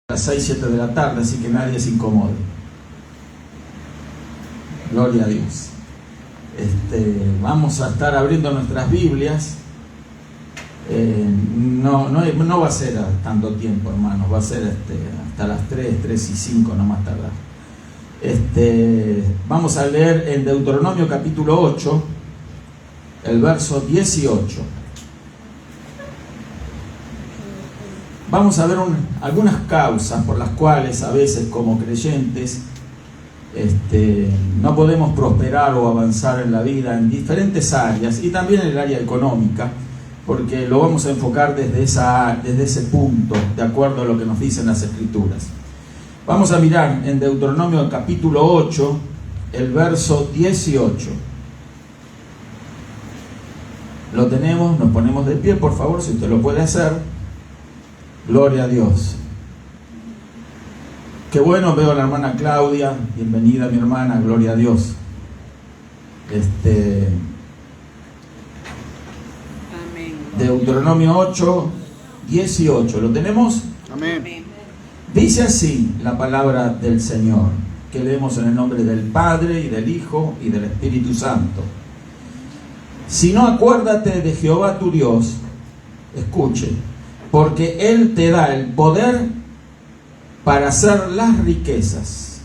las 6, 7 de la tarde, así que nadie se incomode. Gloria a Dios. Vamos a estar abriendo nuestras Biblias. No va a ser tanto tiempo, hermanos, va a ser hasta las 3 y 5, no más tardar. Vamos a leer en Deuteronomio capítulo 8, el verso 18. Vamos a ver algunas causas por las cuales a veces como creyentes no podemos prosperar o avanzar en la vida en diferentes áreas y también en el área económica, porque lo vamos a enfocar desde ese punto, de acuerdo a lo que nos dicen las Escrituras. Vamos a mirar en Deuteronomio capítulo 8, el verso 18. Lo tenemos, nos ponemos de pie, por favor, si usted lo puede hacer. Gloria a Dios. Qué bueno, veo a la hermana Claudia. Bienvenida, mi hermana, gloria a Dios. Amén. Deuteronomio 8, 18. ¿Lo tenemos? Amén. Dice así la palabra del Señor, que leemos en el nombre del Padre, y del Hijo, y del Espíritu Santo. Si no, acuérdate de Jehová tu Dios, escuche, porque Él te da el poder para hacer las riquezas,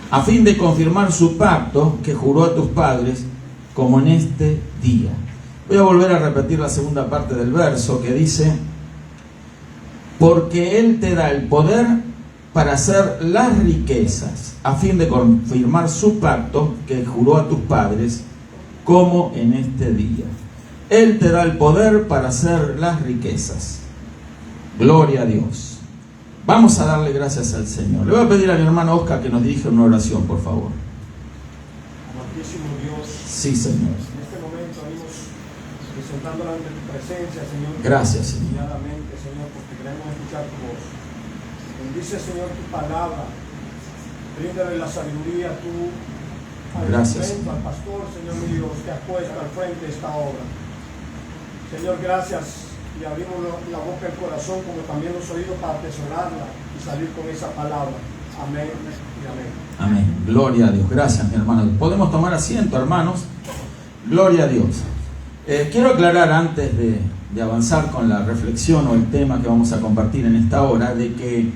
a fin de confirmar su pacto que juró a tus padres, como en este día. Voy a volver a repetir la segunda parte del verso, que dice: porque Él te da el poder para hacer las riquezas, a fin de confirmar su pacto que juró a tus padres, como en este día. Él te da el poder para hacer las riquezas. Gloria a Dios. Vamos a darle gracias al Señor. Le voy a pedir a mi hermano Oscar que nos dirija una oración, por favor. Amantísimo Dios, Sí, Señor. en este momento venimos presentándola ante tu presencia, Señor. Gracias, Señor. Confiadamente, Señor, porque queremos escuchar tu voz. Bendice, Señor, tu palabra. Bríndale la sabiduría tú al Gracias, instrumento, al pastor, Señor mi Dios, que has puesto al frente de esta obra. Señor, gracias. Y abrimos la boca y el corazón, como también los oídos, para atesorarla y salir con esa palabra. Amén y amén. Amén. Gloria a Dios. Gracias, mi hermano. Podemos tomar asiento, hermanos. Gloria a Dios. Quiero aclarar antes de avanzar con la reflexión o el tema que vamos a compartir en esta hora, de que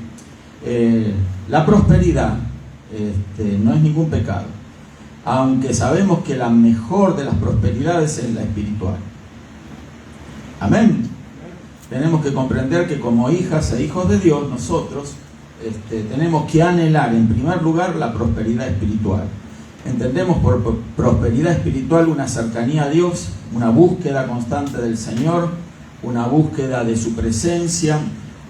la prosperidad no es ningún pecado, aunque sabemos que la mejor de las prosperidades es la espiritual. Amén. Tenemos que comprender que como hijas e hijos de Dios, nosotros tenemos que anhelar en primer lugar la prosperidad espiritual. Entendemos por prosperidad espiritual una cercanía a Dios, una búsqueda constante del Señor, una búsqueda de su presencia,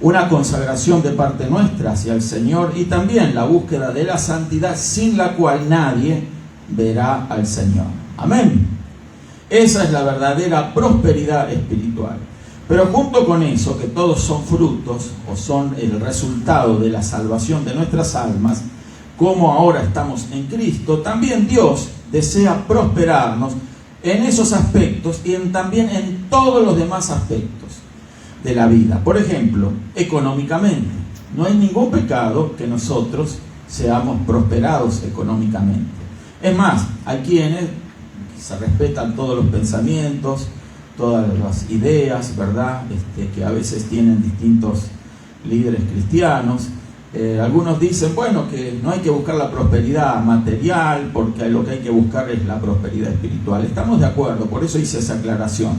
una consagración de parte nuestra hacia el Señor, y también la búsqueda de la santidad, sin la cual nadie verá al Señor. Amén. Esa es la verdadera prosperidad espiritual. Pero junto con eso, que todos son frutos o son el resultado de la salvación de nuestras almas, como ahora estamos en Cristo, también Dios desea prosperarnos en esos aspectos y también en todos los demás aspectos de la vida. Por ejemplo, económicamente. No hay ningún pecado que nosotros seamos prosperados económicamente. Es más, hay quienes se respetan todos los pensamientos, todas las ideas, ¿verdad? Que a veces tienen distintos líderes cristianos. Algunos dicen, bueno, que no hay que buscar la prosperidad material, porque lo que hay que buscar es la prosperidad espiritual. Estamos de acuerdo, por eso hice esa aclaración.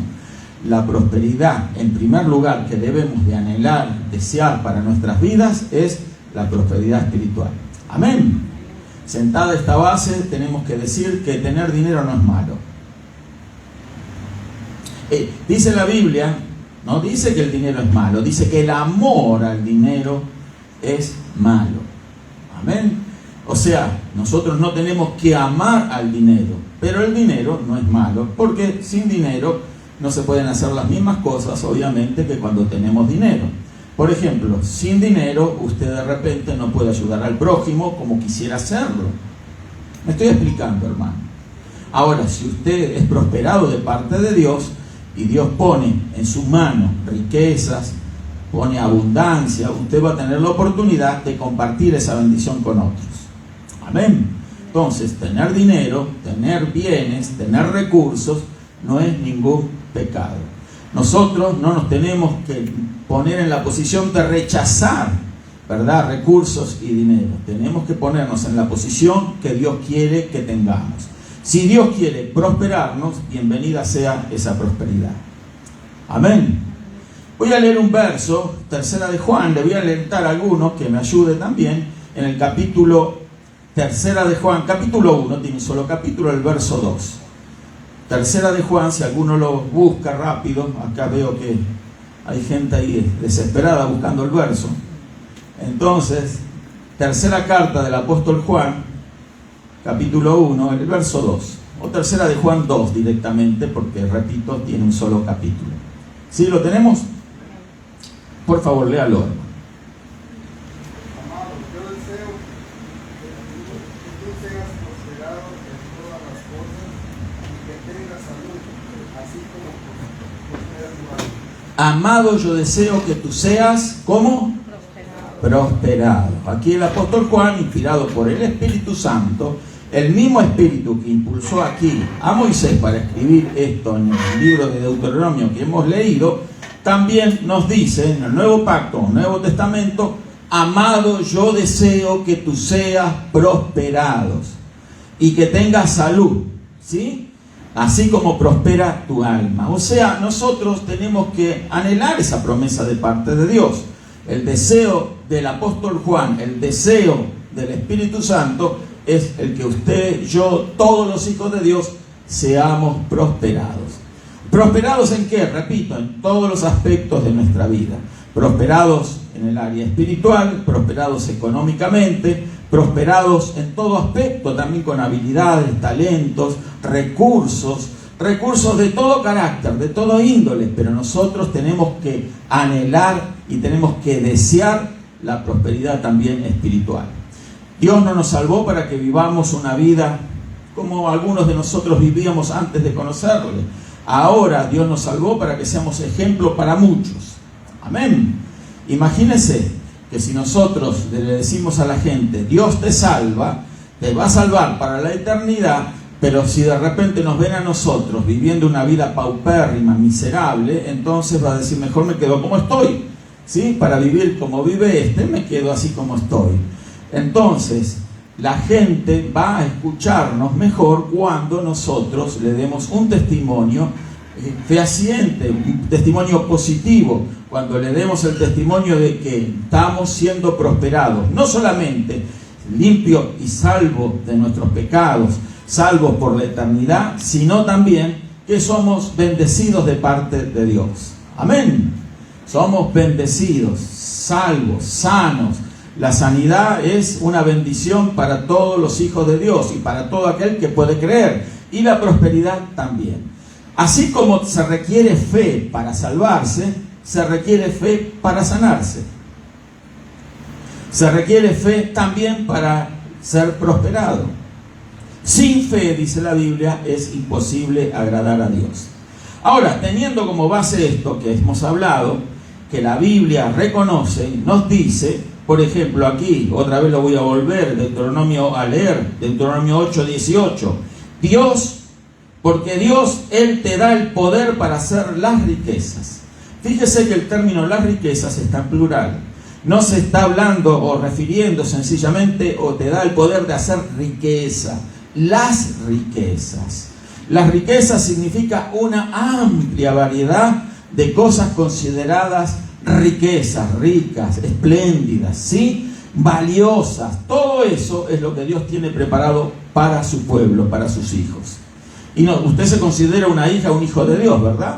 La prosperidad, en primer lugar, que debemos de anhelar, desear para nuestras vidas, es la prosperidad espiritual. Amén. Sentada esta base, tenemos que decir que tener dinero no es malo. Dice la Biblia, no dice que el dinero es malo, dice que el amor al dinero es malo. Amén. O sea, nosotros no tenemos que amar al dinero, pero el dinero no es malo, porque sin dinero no se pueden hacer las mismas cosas, obviamente, que cuando tenemos dinero. Por ejemplo, sin dinero usted de repente no puede ayudar al prójimo como quisiera hacerlo. Me estoy explicando, hermano. Ahora, si usted es prosperado de parte de Dios, y Dios pone en su mano riquezas, pone abundancia, usted va a tener la oportunidad de compartir esa bendición con otros. Amén. Entonces, tener dinero, tener bienes, tener recursos, no es ningún pecado. Nosotros no nos tenemos que poner en la posición de rechazar, ¿verdad?, recursos y dinero. Tenemos que ponernos en la posición que Dios quiere que tengamos. Si Dios quiere prosperarnos, bienvenida sea esa prosperidad. Amén. Voy a leer un verso, 3 de Juan, le voy a alentar a algunos que me ayude también, en el capítulo 3 de Juan, capítulo 1, tiene un solo capítulo, el verso 2. 3 de Juan, si alguno lo busca rápido, acá veo que hay gente ahí desesperada buscando el verso. Entonces, tercera carta del apóstol Juan, capítulo 1, el verso 2. O 3 de Juan 2 directamente, porque, repito, tiene un solo capítulo. ¿Sí lo tenemos? Por favor, léalo. Amado, yo deseo que tú seas prosperado en todas las cosas y que tengas salud, así como prosperas tu alma. Amado, yo deseo que tú seas, ¿cómo? Prosperado. Aquí el apóstol Juan, inspirado por el Espíritu Santo, el mismo Espíritu que impulsó aquí a Moisés para escribir esto en el libro de Deuteronomio que hemos leído, también nos dice en el Nuevo Pacto, en el Nuevo Testamento: amado, yo deseo que tú seas prosperados y que tengas salud, ¿sí?, así como prospera tu alma. O sea, nosotros tenemos que anhelar esa promesa de parte de Dios. El deseo del apóstol Juan, el deseo del Espíritu Santo, es el que usted, yo, todos los hijos de Dios seamos prosperados. ¿Prosperados en qué? Repito, en todos los aspectos de nuestra vida. Prosperados en el área espiritual, prosperados económicamente, prosperados en todo aspecto, también con habilidades, talentos, recursos de todo carácter, de todo índole, pero nosotros tenemos que anhelar y tenemos que desear la prosperidad también espiritual. Dios no nos salvó para que vivamos una vida como algunos de nosotros vivíamos antes de conocerle. Ahora Dios nos salvó para que seamos ejemplo para muchos. Amén. Imagínense que si nosotros le decimos a la gente: Dios te salva, te va a salvar para la eternidad, pero si de repente nos ven a nosotros viviendo una vida paupérrima, miserable, entonces va a decir: mejor me quedo como estoy, ¿sí? Para vivir como vive me quedo así como estoy. Entonces, la gente va a escucharnos mejor cuando nosotros le demos un testimonio fehaciente, un testimonio positivo, cuando le demos el testimonio de que estamos siendo prosperados, no solamente limpios y salvos de nuestros pecados, salvos por la eternidad, sino también que somos bendecidos de parte de Dios. Amén. Somos bendecidos, salvos, sanos. La sanidad es una bendición para todos los hijos de Dios y para todo aquel que puede creer. Y la prosperidad también. Así como se requiere fe para salvarse, se requiere fe para sanarse. Se requiere fe también para ser prosperado. Sin fe, dice la Biblia, es imposible agradar a Dios. Ahora, teniendo como base esto que hemos hablado, que la Biblia reconoce, nos dice... Por ejemplo, aquí, otra vez lo voy a volver, a leer, Deuteronomio 8:18. Dios, porque Dios, Él te da el poder para hacer las riquezas. Fíjese que el término las riquezas está en plural. No se está hablando o refiriendo sencillamente o te da el poder de hacer riqueza. Las riquezas. Las riquezas significa una amplia variedad de cosas consideradas riquezas, ricas, espléndidas, ¿sí? Valiosas. Todo eso es lo que Dios tiene preparado para su pueblo, para sus hijos. Y no, usted se considera una hija, un hijo de Dios, ¿verdad?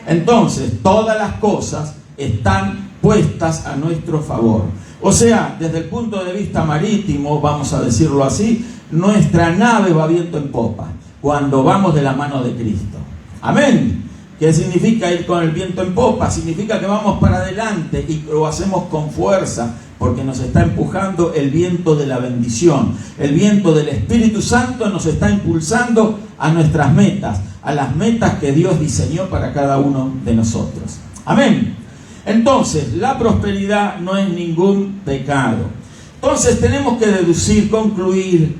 Entonces, todas las cosas están puestas a nuestro favor. O sea, desde el punto de vista marítimo, vamos a decirlo así, nuestra nave va viento en popa cuando vamos de la mano de Cristo. Amén. ¿Qué significa ir con el viento en popa? Significa que vamos para adelante y lo hacemos con fuerza porque nos está empujando el viento de la bendición. El viento del Espíritu Santo nos está impulsando a nuestras metas, a las metas que Dios diseñó para cada uno de nosotros. Amén. Entonces, la prosperidad no es ningún pecado. Entonces tenemos que deducir, concluir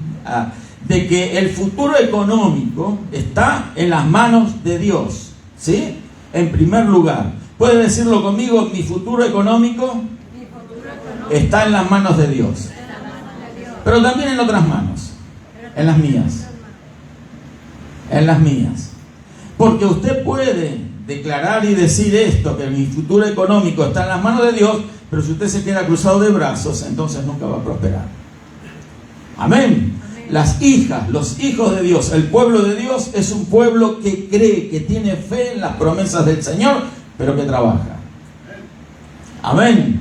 de que el futuro económico está en las manos de Dios, ¿sí? En primer lugar. ¿Puede decirlo conmigo? Mi futuro económico está en las manos de Dios. Pero también en otras manos. En las mías. En las mías. Porque usted puede declarar y decir esto, que mi futuro económico está en las manos de Dios, pero si usted se queda cruzado de brazos, entonces nunca va a prosperar. Amén. Las hijas, los hijos de Dios, el pueblo de Dios es un pueblo que cree, que tiene fe en las promesas del Señor, pero que trabaja. Amén.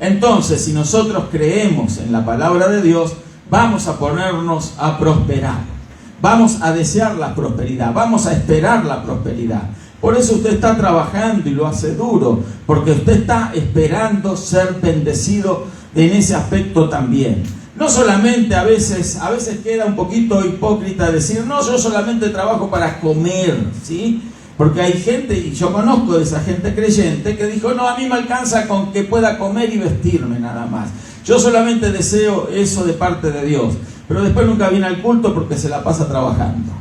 Entonces, si nosotros creemos en la palabra de Dios, vamos a ponernos a prosperar. Vamos a desear la prosperidad, vamos a esperar la prosperidad. Por eso usted está trabajando y lo hace duro, porque usted está esperando ser bendecido en ese aspecto también. No solamente a veces queda un poquito hipócrita decir, no, yo solamente trabajo para comer, ¿sí? Porque hay gente, y yo conozco de esa gente creyente, que dijo, no, a mí me alcanza con que pueda comer y vestirme nada más. Yo solamente deseo eso de parte de Dios. Pero después nunca viene al culto porque se la pasa trabajando.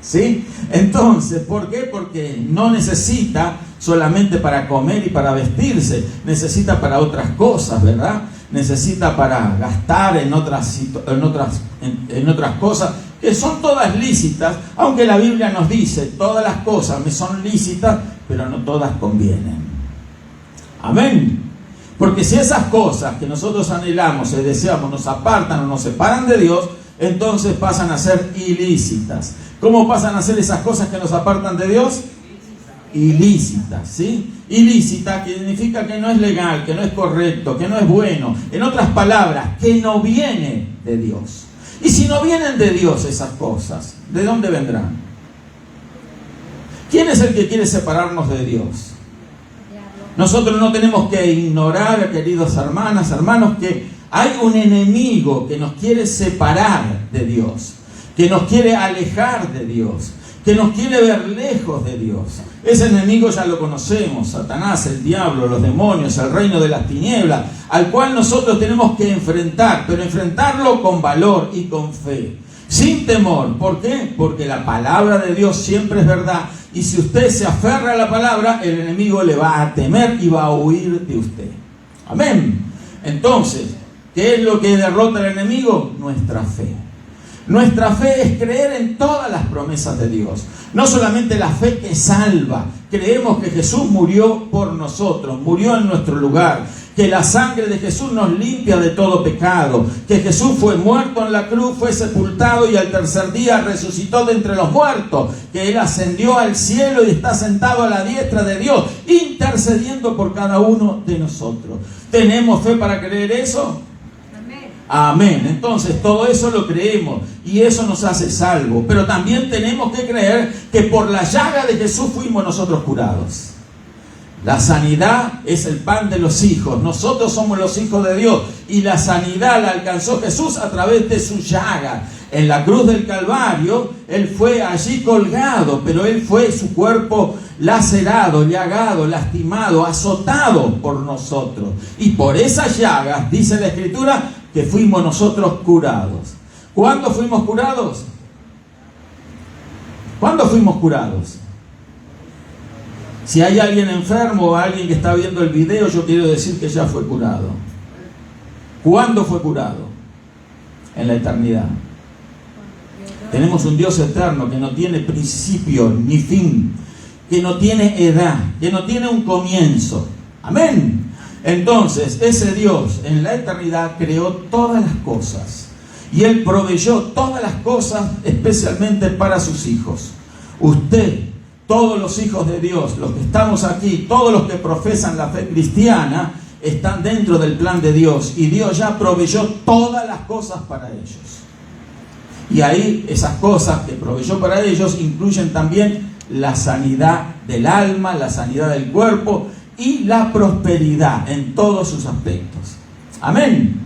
¿Sí? Entonces, ¿por qué? Porque no necesita solamente para comer y para vestirse, necesita para otras cosas, ¿verdad? Necesita para gastar en otras cosas que son todas lícitas, aunque la Biblia nos dice, todas las cosas me son lícitas, pero no todas convienen. Amén. Porque si esas cosas que nosotros anhelamos y deseamos nos apartan o nos separan de Dios, entonces pasan a ser ilícitas. ¿Cómo pasan a ser esas cosas que nos apartan de Dios? Ilícitas, ¿sí? Ilícita que significa que no es legal, que no es correcto, que no es bueno. En otras palabras, que no viene de Dios. Y si no vienen de Dios esas cosas, ¿de dónde vendrán? ¿Quién es el que quiere separarnos de Dios? Nosotros no tenemos que ignorar, queridos hermanos, que hay un enemigo que nos quiere separar de Dios, que nos quiere alejar de Dios, que nos quiere ver lejos de Dios. Ese enemigo ya lo conocemos, Satanás, el diablo, los demonios, el reino de las tinieblas, al cual nosotros tenemos que enfrentar, pero enfrentarlo con valor y con fe, sin temor. ¿Por qué? Porque la palabra de Dios siempre es verdad. Y si usted se aferra a la palabra, el enemigo le va a temer y va a huir de usted. Amén. Entonces, ¿qué es lo que derrota al enemigo? Nuestra fe. Nuestra fe es creer en todas las promesas de Dios. No solamente la fe que salva. Creemos que Jesús murió por nosotros, murió en nuestro lugar. Que la sangre de Jesús nos limpia de todo pecado. Que Jesús fue muerto en la cruz, fue sepultado y al tercer día resucitó de entre los muertos. Que Él ascendió al cielo y está sentado a la diestra de Dios, intercediendo por cada uno de nosotros. ¿Tenemos fe para creer eso? Amén. Entonces todo eso lo creemos y eso nos hace salvos. Pero también tenemos que creer que por la llaga de Jesús fuimos nosotros curados. La sanidad es el pan de los hijos. Nosotros somos los hijos de Dios y la sanidad la alcanzó Jesús a través de su llaga. En la cruz del Calvario, Él fue allí colgado, pero Él fue su cuerpo lacerado, llagado, lastimado, azotado por nosotros. Y por esas llagas, dice la Escritura, que fuimos nosotros curados. ¿Cuándo fuimos curados? ¿Cuándo fuimos curados? Si hay alguien enfermo o alguien que está viendo el video, yo quiero decir que ya fue curado. ¿Cuándo fue curado? En la eternidad. Tenemos un Dios eterno que no tiene principio ni fin, que no tiene edad, que no tiene un comienzo. Amén. Entonces, ese Dios en la eternidad creó todas las cosas y Él proveyó todas las cosas especialmente para sus hijos. Usted, todos los hijos de Dios, los que estamos aquí, todos los que profesan la fe cristiana, están dentro del plan de Dios y Dios ya proveyó todas las cosas para ellos. Y ahí esas cosas que proveyó para ellos incluyen también la sanidad del alma, la sanidad del cuerpo y la prosperidad en todos sus aspectos. Amén.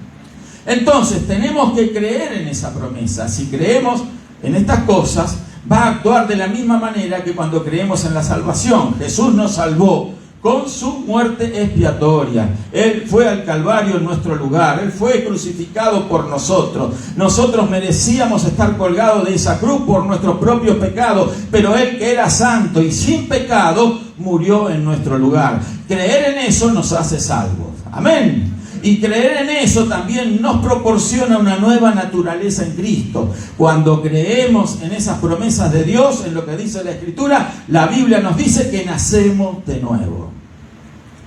Entonces tenemos que creer en esa promesa. Si creemos en estas cosas, va a actuar de la misma manera que cuando creemos en la salvación. Jesús nos salvó con su muerte expiatoria. Él fue al Calvario en nuestro lugar. Él fue crucificado por nosotros. Nosotros merecíamos estar colgados de esa cruz por nuestros propios pecados, pero Él, que era santo y sin pecado, murió en nuestro lugar. Creer en eso nos hace salvos. Amén. Y creer en eso también nos proporciona una nueva naturaleza en Cristo. Cuando creemos en esas promesas de Dios, en lo que dice la Escritura, la Biblia nos dice que nacemos de nuevo.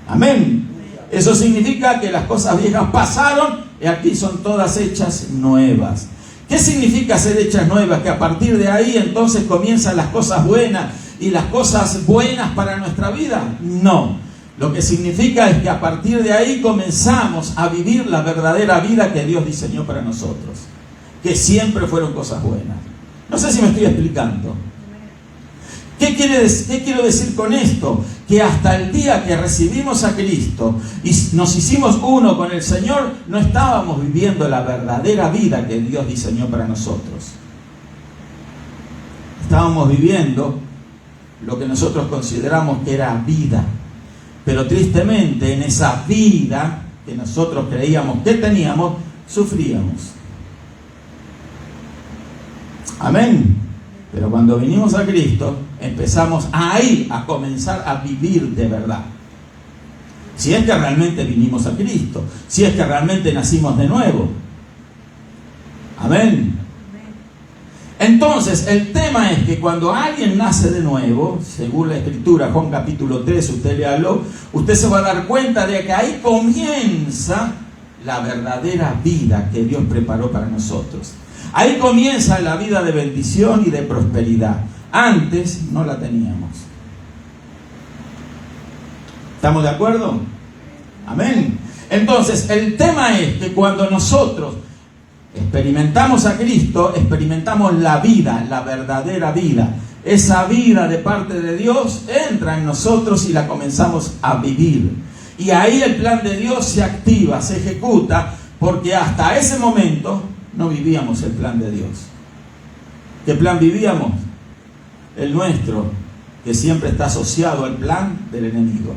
Amén. Eso significa que las cosas viejas pasaron y aquí son todas hechas nuevas. ¿Qué significa ser hechas nuevas? Que a partir de ahí entonces comienzan las cosas buenas y las cosas buenas para nuestra vida. No. Lo que significa es que a partir de ahí comenzamos a vivir la verdadera vida que Dios diseñó para nosotros, que siempre fueron cosas buenas. No sé si me estoy explicando. ¿Qué quiero decir con esto? Que hasta el día que recibimos a Cristo y nos hicimos uno con el Señor, no estábamos viviendo la verdadera vida que Dios diseñó para nosotros. Estábamos viviendo lo que nosotros consideramos que era vida. Pero tristemente en esa vida que nosotros creíamos que teníamos, sufríamos. Amén. Pero cuando vinimos a Cristo, empezamos ahí a comenzar a vivir de verdad. Si es que realmente vinimos a Cristo, si es que realmente nacimos de nuevo. Amén. Entonces, el tema es que cuando alguien nace de nuevo, según la Escritura, Juan capítulo 3, usted le habló, usted se va a dar cuenta de que ahí comienza la verdadera vida que Dios preparó para nosotros. Ahí comienza la vida de bendición y de prosperidad. Antes no la teníamos. ¿Estamos de acuerdo? Amén. Entonces, el tema es que cuando nosotros experimentamos a Cristo, experimentamos la vida, la verdadera vida. Esa vida de parte de Dios entra en nosotros y la comenzamos a vivir. Y ahí el plan de Dios se activa, se ejecuta, porque hasta ese momento no vivíamos el plan de Dios. ¿Qué plan vivíamos? El nuestro, que siempre está asociado al plan del enemigo.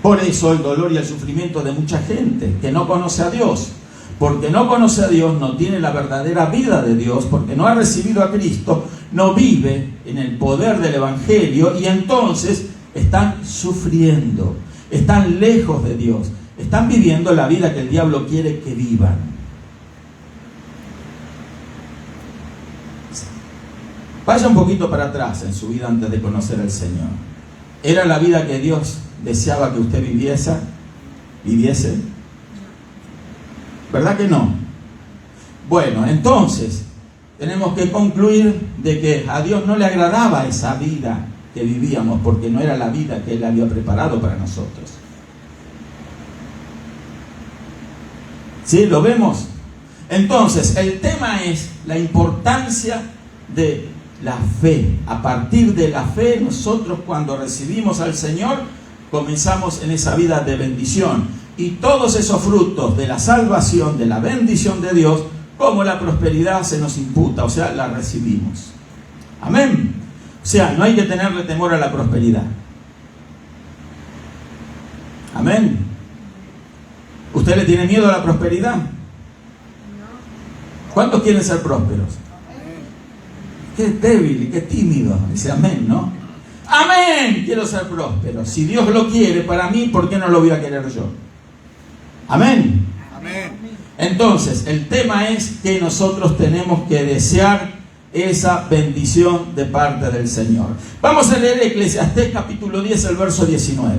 Por eso el dolor y el sufrimiento de mucha gente que no conoce a Dios. Porque no conoce a Dios, no tiene la verdadera vida de Dios, porque no ha recibido a Cristo, no vive en el poder del Evangelio y entonces están sufriendo, están lejos de Dios, están viviendo la vida que el diablo quiere que vivan. Vaya un poquito para atrás en su vida antes de conocer al Señor. ¿Era la vida que Dios deseaba que usted viviese? ¿Verdad que no? Bueno, entonces tenemos que concluir de que a Dios no le agradaba esa vida que vivíamos, porque no era la vida que Él había preparado para nosotros. ¿Sí? ¿Lo vemos? Entonces, el tema es la importancia de la fe. A partir de la fe, nosotros cuando recibimos al Señor, comenzamos en esa vida de bendición. Y todos esos frutos de la salvación, de la bendición de Dios, como la prosperidad se nos imputa, o sea, la recibimos. Amén. O sea, no hay que tenerle temor a la prosperidad. Amén. ¿Usted le tiene miedo a la prosperidad? ¿Cuántos quieren ser prósperos? Qué débil y qué tímido. Dice amén, ¿no? Amén, quiero ser próspero. Si Dios lo quiere para mí, ¿por qué no lo voy a querer yo? Amén. Amén. Entonces, el tema es que nosotros tenemos que desear esa bendición de parte del Señor. Vamos a leer Eclesiastés capítulo 10, el verso 19.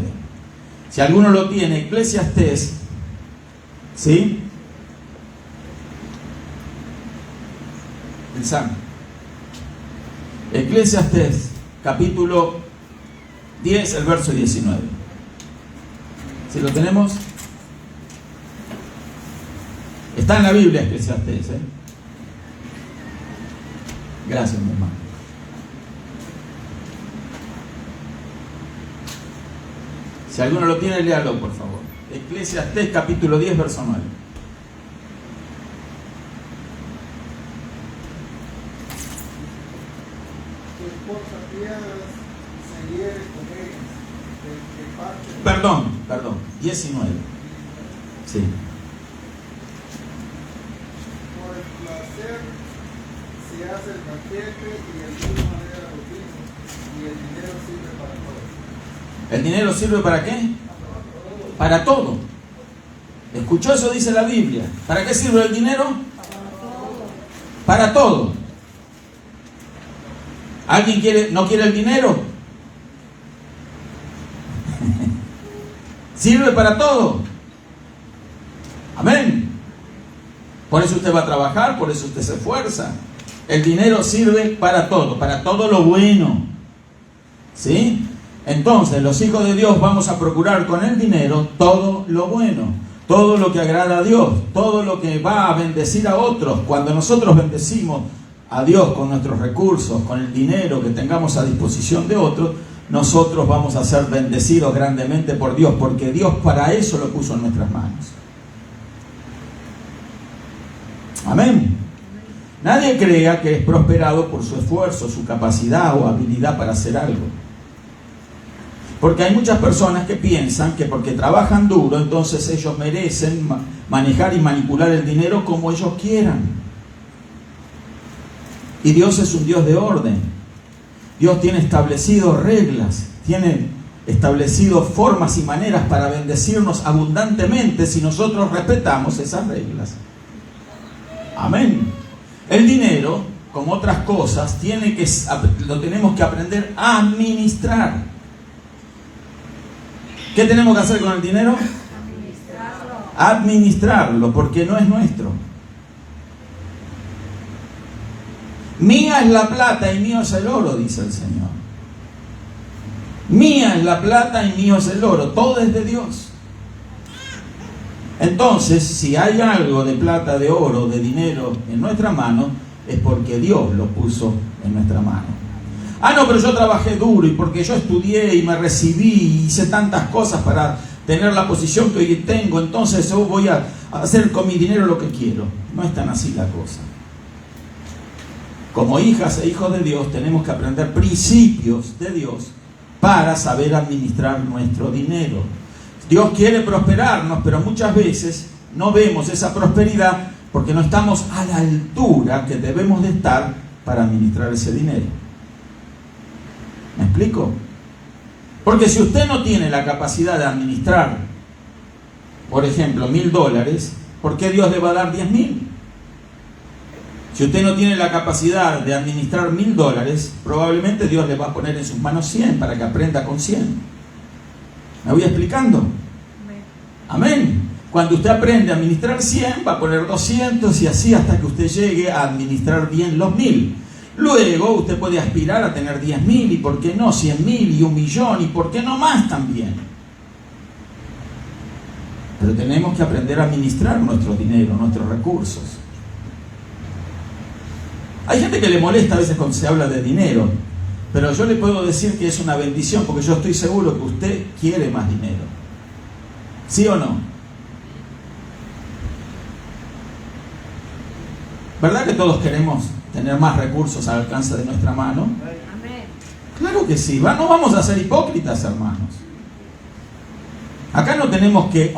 Si alguno lo tiene, Eclesiastés, ¿sí? El Santo. Eclesiastés capítulo 10, el verso 19. ¿Sí lo tenemos? Está en la Biblia Eclesiastés, ¿eh? Gracias, mi hermano. Si alguno lo tiene, léalo, por favor. Eclesiastés capítulo 10, verso 9. Tu esposa piedras se hiere con ellas, Perdón, 19. Sí. Por el placer se hace el banquete y el vino alegra los vinos, y el dinero sirve para todo. ¿El dinero sirve para qué? Para todo. ¿Escuchó eso? Dice la Biblia. ¿Para qué sirve el dinero? Para todo. ¿Alguien no quiere el dinero? Sirve para todo. Amén. Por eso usted va a trabajar, por eso usted se esfuerza. El dinero sirve para todo lo bueno. ¿Sí? Entonces, los hijos de Dios vamos a procurar con el dinero todo lo bueno, todo lo que agrada a Dios, todo lo que va a bendecir a otros. Cuando nosotros bendecimos a Dios con nuestros recursos, con el dinero que tengamos a disposición de otros, nosotros vamos a ser bendecidos grandemente por Dios, porque Dios para eso lo puso en nuestras manos. Amén. Nadie crea que es prosperado por su esfuerzo, su capacidad o habilidad para hacer algo. Porque hay muchas personas que piensan que porque trabajan duro, entonces ellos merecen manejar y manipular el dinero como ellos quieran. Y Dios es un Dios de orden. Dios tiene establecido reglas, tiene establecido formas y maneras para bendecirnos abundantemente si nosotros respetamos esas reglas. Amén. El dinero, como otras cosas, lo tenemos que aprender a administrar. ¿Qué tenemos que hacer con el dinero? Administrarlo, porque no es nuestro. Mía es la plata y mío es el oro, dice el Señor. Mía es la plata y mío es el oro. Todo es de Dios. Entonces, si hay algo de plata, de oro, de dinero en nuestra mano, es porque Dios lo puso en nuestra mano. Ah, no, pero yo trabajé duro y porque yo estudié y me recibí y hice tantas cosas para tener la posición que hoy tengo, entonces yo voy a hacer con mi dinero lo que quiero. No es tan así la cosa. Como hijas e hijos de Dios tenemos que aprender principios de Dios para saber administrar nuestro dinero. Dios quiere prosperarnos, pero muchas veces no vemos esa prosperidad porque no estamos a la altura que debemos de estar para administrar ese dinero. ¿Me explico? Porque si usted no tiene la capacidad de administrar, por ejemplo, $1,000, ¿por qué Dios le va a dar 10,000? Si usted no tiene la capacidad de administrar $1,000, probablemente Dios le va a poner en sus manos 100 para que aprenda con 100. ¿Me voy explicando? Amén. Cuando usted aprende a administrar 100, va a poner 200 y así hasta que usted llegue a administrar bien los 1,000. Luego usted puede aspirar a tener 10,000 y por qué no 100,000 y 1,000,000 y por qué no más también. Pero tenemos que aprender a administrar nuestro dinero, nuestros recursos. Hay gente que le molesta a veces cuando se habla de dinero, pero yo le puedo decir que es una bendición porque yo estoy seguro que usted quiere más dinero. ¿Sí o no? ¿Verdad que todos queremos tener más recursos al alcance de nuestra mano? Amén. Claro que sí. No vamos a ser hipócritas, hermanos. Acá no tenemos que,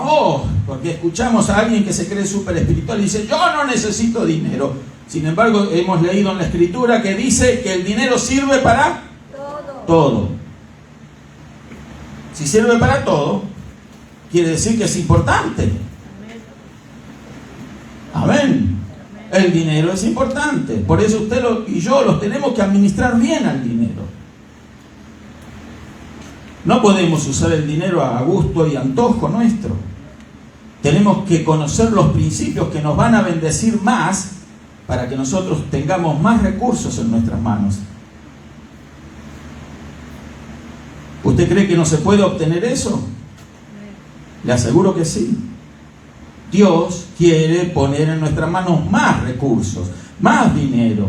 porque escuchamos a alguien que se cree súper espiritual y dice, yo no necesito dinero. Sin embargo, hemos leído en la Escritura que dice que el dinero sirve para todo. Si sirve para todo, quiere decir que es importante. Amén. El dinero es importante. Por eso usted y yo los tenemos que administrar bien al dinero. No podemos usar el dinero a gusto y antojo nuestro. Tenemos que conocer los principios que nos van a bendecir más para que nosotros tengamos más recursos en nuestras manos. ¿Usted cree que no se puede obtener eso? Le aseguro que sí. Dios quiere poner en nuestras manos más recursos, más dinero,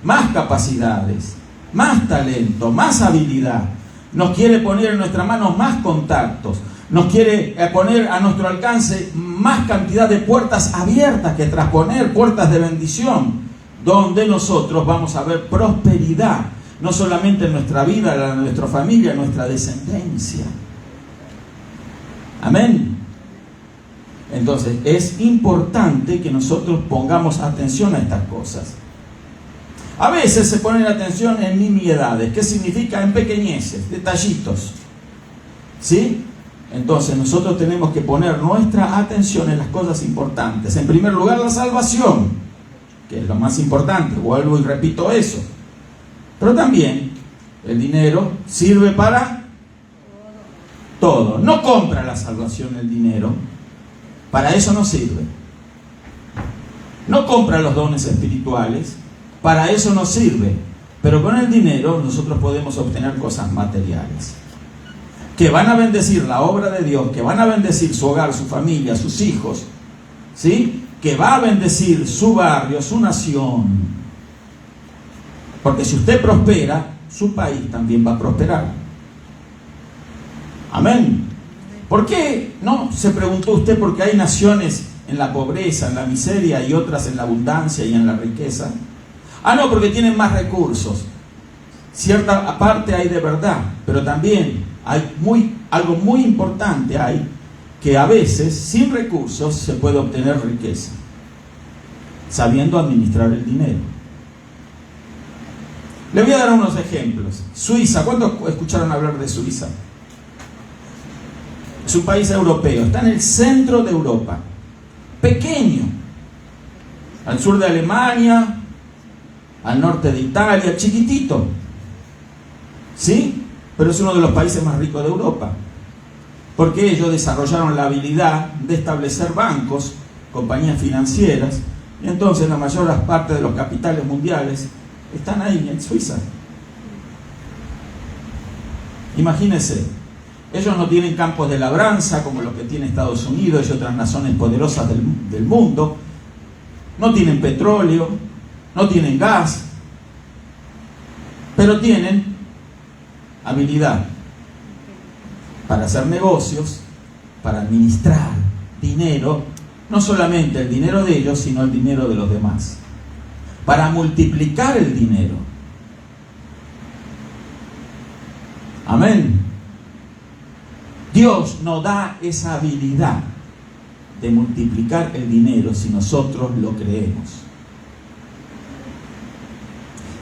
más capacidades, más talento, más habilidad. Nos quiere poner en nuestras manos más contactos. Nos quiere poner a nuestro alcance más cantidad de puertas abiertas que trasponer, puertas de bendición, donde nosotros vamos a ver prosperidad, no solamente en nuestra vida, en nuestra familia, en nuestra descendencia. Amén. Entonces es importante que nosotros pongamos atención a estas cosas. A veces se pone la atención en nimiedades. ¿Qué significa? En pequeñeces, detallitos. ¿Sí? Entonces nosotros tenemos que poner nuestra atención en las cosas importantes. En primer lugar, la salvación, que es lo más importante. Vuelvo y repito eso. Pero también el dinero sirve para todo. No compra la salvación el dinero. Para eso no sirve. No compra los dones espirituales. Para eso no sirve. Pero con el dinero nosotros podemos obtener cosas materiales que van a bendecir la obra de Dios, que van a bendecir su hogar, su familia, sus hijos, ¿sí? Que va a bendecir su barrio, su nación. Porque si usted prospera, su país también va a prosperar. Amén. ¿Por qué no? Se preguntó usted, porque hay naciones en la pobreza, en la miseria, y otras en la abundancia y en la riqueza. Ah, no, porque tienen más recursos. Cierta parte hay de verdad, pero también hay algo muy importante, hay que a veces sin recursos se puede obtener riqueza, sabiendo administrar el dinero. Le voy a dar unos ejemplos. Suiza, ¿cuántos escucharon hablar de Suiza? Es un país europeo, está en el centro de Europa, pequeño, al sur de Alemania, al norte de Italia, chiquitito, ¿sí? Pero es uno de los países más ricos de Europa, porque ellos desarrollaron la habilidad de establecer bancos, compañías financieras, y entonces la mayor parte de los capitales mundiales están ahí en Suiza. Imagínense, ellos no tienen campos de labranza como los que tiene Estados Unidos y otras naciones poderosas del mundo, no tienen petróleo, no tienen gas, pero tienen habilidad para hacer negocios, para administrar dinero, no solamente el dinero de ellos, sino el dinero de los demás, para multiplicar el dinero. Amén. Dios nos da esa habilidad de multiplicar el dinero si nosotros lo creemos.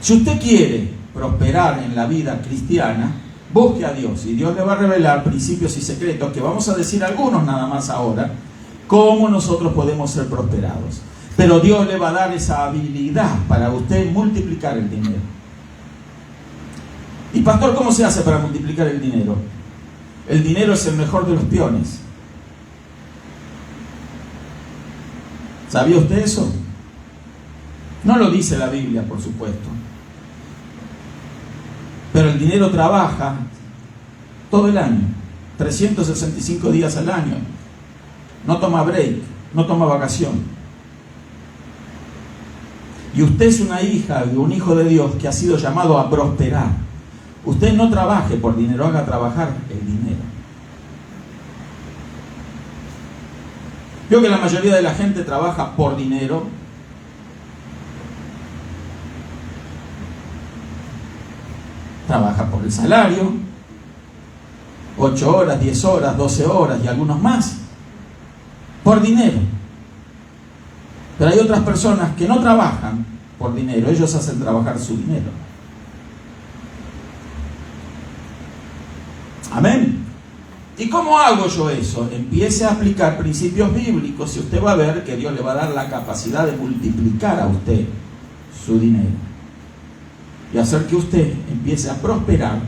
Si usted quiere prosperar en la vida cristiana, busque a Dios y Dios le va a revelar principios y secretos, que vamos a decir algunos nada más ahora, cómo nosotros podemos ser prosperados. Pero Dios le va a dar esa habilidad para usted multiplicar el dinero. Y pastor, ¿cómo se hace para multiplicar el dinero? El dinero es el mejor de los peones. ¿Sabía usted eso? No lo dice la Biblia, por supuesto. Pero el dinero trabaja todo el año, 365 días al año. No toma break, no toma vacación. Y usted es una hija y un hijo de Dios que ha sido llamado a prosperar. Usted no trabaje por dinero, haga trabajar el dinero. Yo que la mayoría de la gente trabaja por dinero. Trabaja por el salario, 8 horas, 10 horas, 12 horas y algunos más, por dinero. Pero hay otras personas que no trabajan por dinero, ellos hacen trabajar su dinero. Amén. ¿Y cómo hago yo eso? Empiece a aplicar principios bíblicos y usted va a ver que Dios le va a dar la capacidad de multiplicar a usted su dinero. Y hacer que usted empiece a prosperar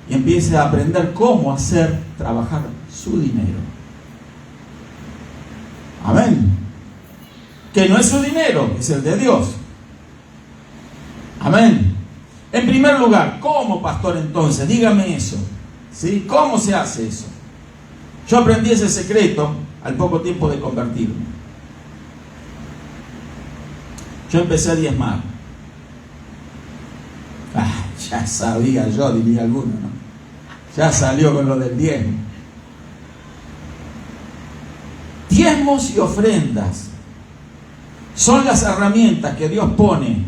y empiece a aprender cómo hacer trabajar su dinero. Amén. Que no es su dinero, es el de Dios. Amén. En primer lugar, ¿cómo, pastor, entonces? Dígame eso. ¿Sí? ¿Cómo se hace eso? Yo aprendí ese secreto al poco tiempo de convertirme. Yo empecé a diezmar. Ya sabía yo, diría alguno, ¿no? Ya salió con lo del diezmo. Diezmos y ofrendas son las herramientas que Dios pone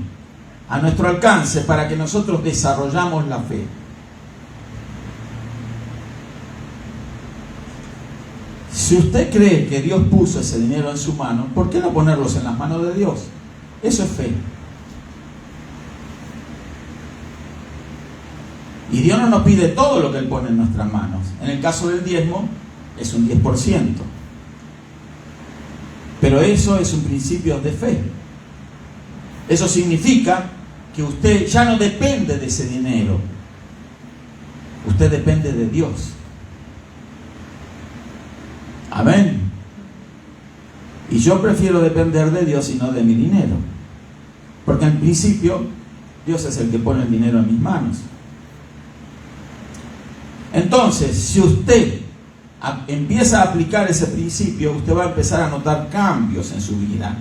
a nuestro alcance para que nosotros desarrollamos la fe. Si usted cree que Dios puso ese dinero en su mano, ¿por qué no ponerlos en las manos de Dios? Eso es fe. Y Dios no nos pide todo lo que Él pone en nuestras manos. En el caso del diezmo, es un 10%. Pero eso es un principio de fe. Eso significa que usted ya no depende de ese dinero. Usted depende de Dios. Amén. Y yo prefiero depender de Dios y no de mi dinero. Porque en principio, Dios es el que pone el dinero en mis manos. Entonces, si usted empieza a aplicar ese principio, usted va a empezar a notar cambios en su vida.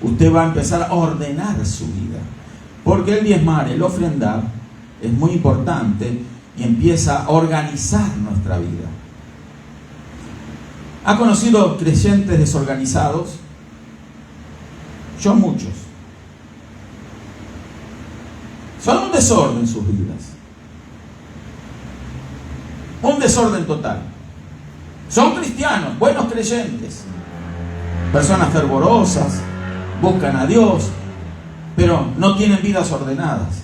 Usted va a empezar a ordenar su vida. Porque el diezmar, el ofrendar, es muy importante y empieza a organizar nuestra vida. ¿Ha conocido creyentes desorganizados? Yo muchos. Son un desorden sus vidas. Un desorden total. Son cristianos, buenos creyentes, personas fervorosas, buscan a Dios, pero no tienen vidas ordenadas.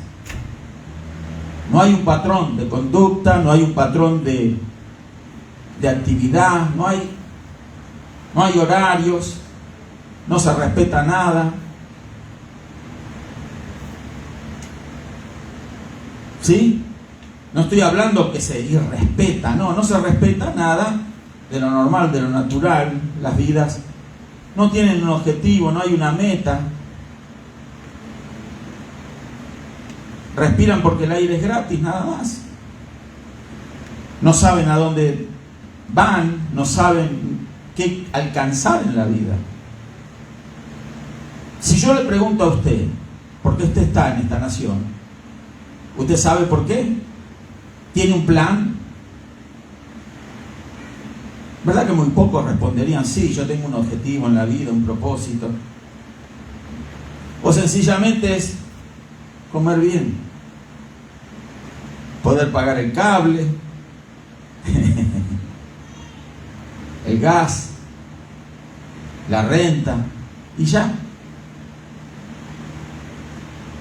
No hay un patrón de conducta, no hay un patrón de actividad, no hay horarios, no se respeta nada. ¿Sí? No estoy hablando que se irrespeta, no se respeta nada de lo normal, de lo natural. Las vidas no tienen un objetivo, no hay una meta. Respiran porque el aire es gratis, nada más. No saben a dónde van, no saben qué alcanzar en la vida. Si yo le pregunto a usted, ¿por qué usted está en esta nación? ¿Usted sabe por qué? ¿Tiene un plan? ¿Verdad que muy pocos responderían, sí, yo tengo un objetivo en la vida, un propósito? O sencillamente es comer bien, poder pagar el cable, el gas, la renta, y ya.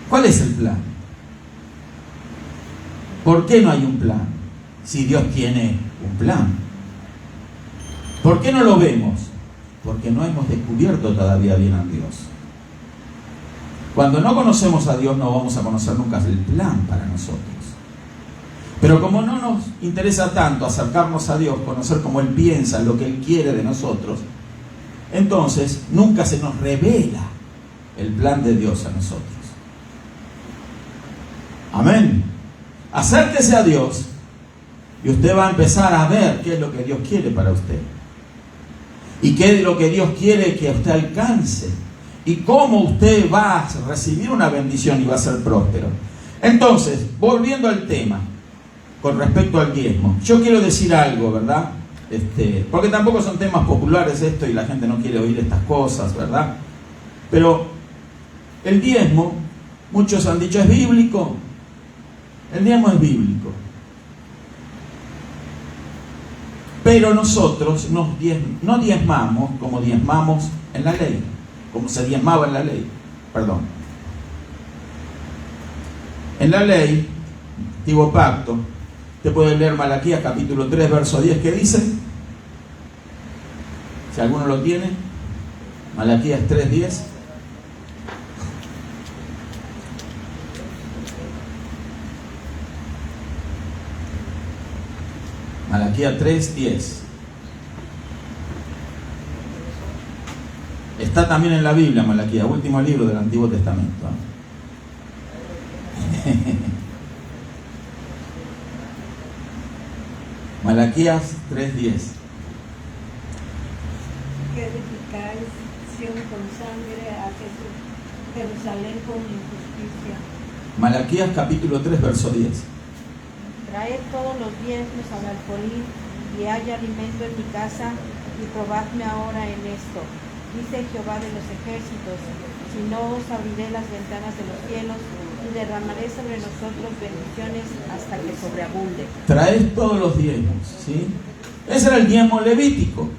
¿Cuál es el plan? ¿Por qué no hay un plan? Si Dios tiene un plan. ¿Por qué no lo vemos? Porque no hemos descubierto todavía bien a Dios. Cuando no conocemos a Dios, no vamos a conocer nunca el plan para nosotros. Pero como no nos interesa tanto acercarnos a Dios, conocer cómo Él piensa, lo que Él quiere de nosotros, entonces nunca se nos revela el plan de Dios a nosotros. Amén. Acérquese a Dios y usted va a empezar a ver qué es lo que Dios quiere para usted. Y qué es lo que Dios quiere que usted alcance. Y cómo usted va a recibir una bendición y va a ser próspero. Entonces, volviendo al tema, con respecto al diezmo, yo quiero decir algo, ¿verdad? Porque tampoco son temas populares esto y la gente no quiere oír estas cosas, ¿verdad? Pero el diezmo, muchos han dicho, ¿es bíblico? El diezmo es bíblico. Pero nosotros no diezmamos como diezmamos en la ley, como se diezmaba en la ley, perdón. En la ley, antiguo pacto, te puede leer Malaquías capítulo 3, verso 10, ¿qué dice? Si alguno lo tiene, Malaquías 3, 10. Malaquías 3, 10. Está también en la Biblia, Malaquías, último libro del Antiguo Testamento. Malaquías 3, 10. Que edificáis Sión con sangre, a Jerusalén con injusticia. Malaquías capítulo 3, verso 10. Traed todos los diezmos al alfolí y haya alimento en mi casa y probadme ahora en esto. Dice Jehová de los ejércitos, si no os abriré las ventanas de los cielos y derramaré sobre nosotros bendiciones hasta que sobreabunde. Traed todos los diezmos, ¿sí? Ese era el diezmo levítico.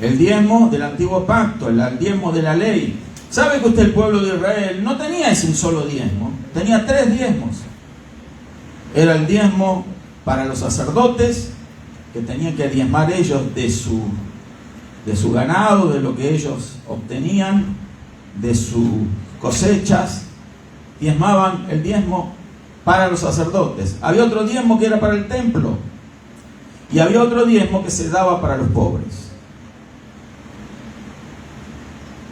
El diezmo del antiguo pacto, el diezmo de la ley. ¿Sabe que usted, el pueblo de Israel, no tenía ese un solo diezmo? Tenía 3 diezmos. Era el diezmo para los sacerdotes, que tenían que diezmar ellos de su ganado, de lo que ellos obtenían, de sus cosechas. Diezmaban el diezmo para los sacerdotes. Había otro diezmo que era para el templo. Y había otro diezmo que se daba para los pobres.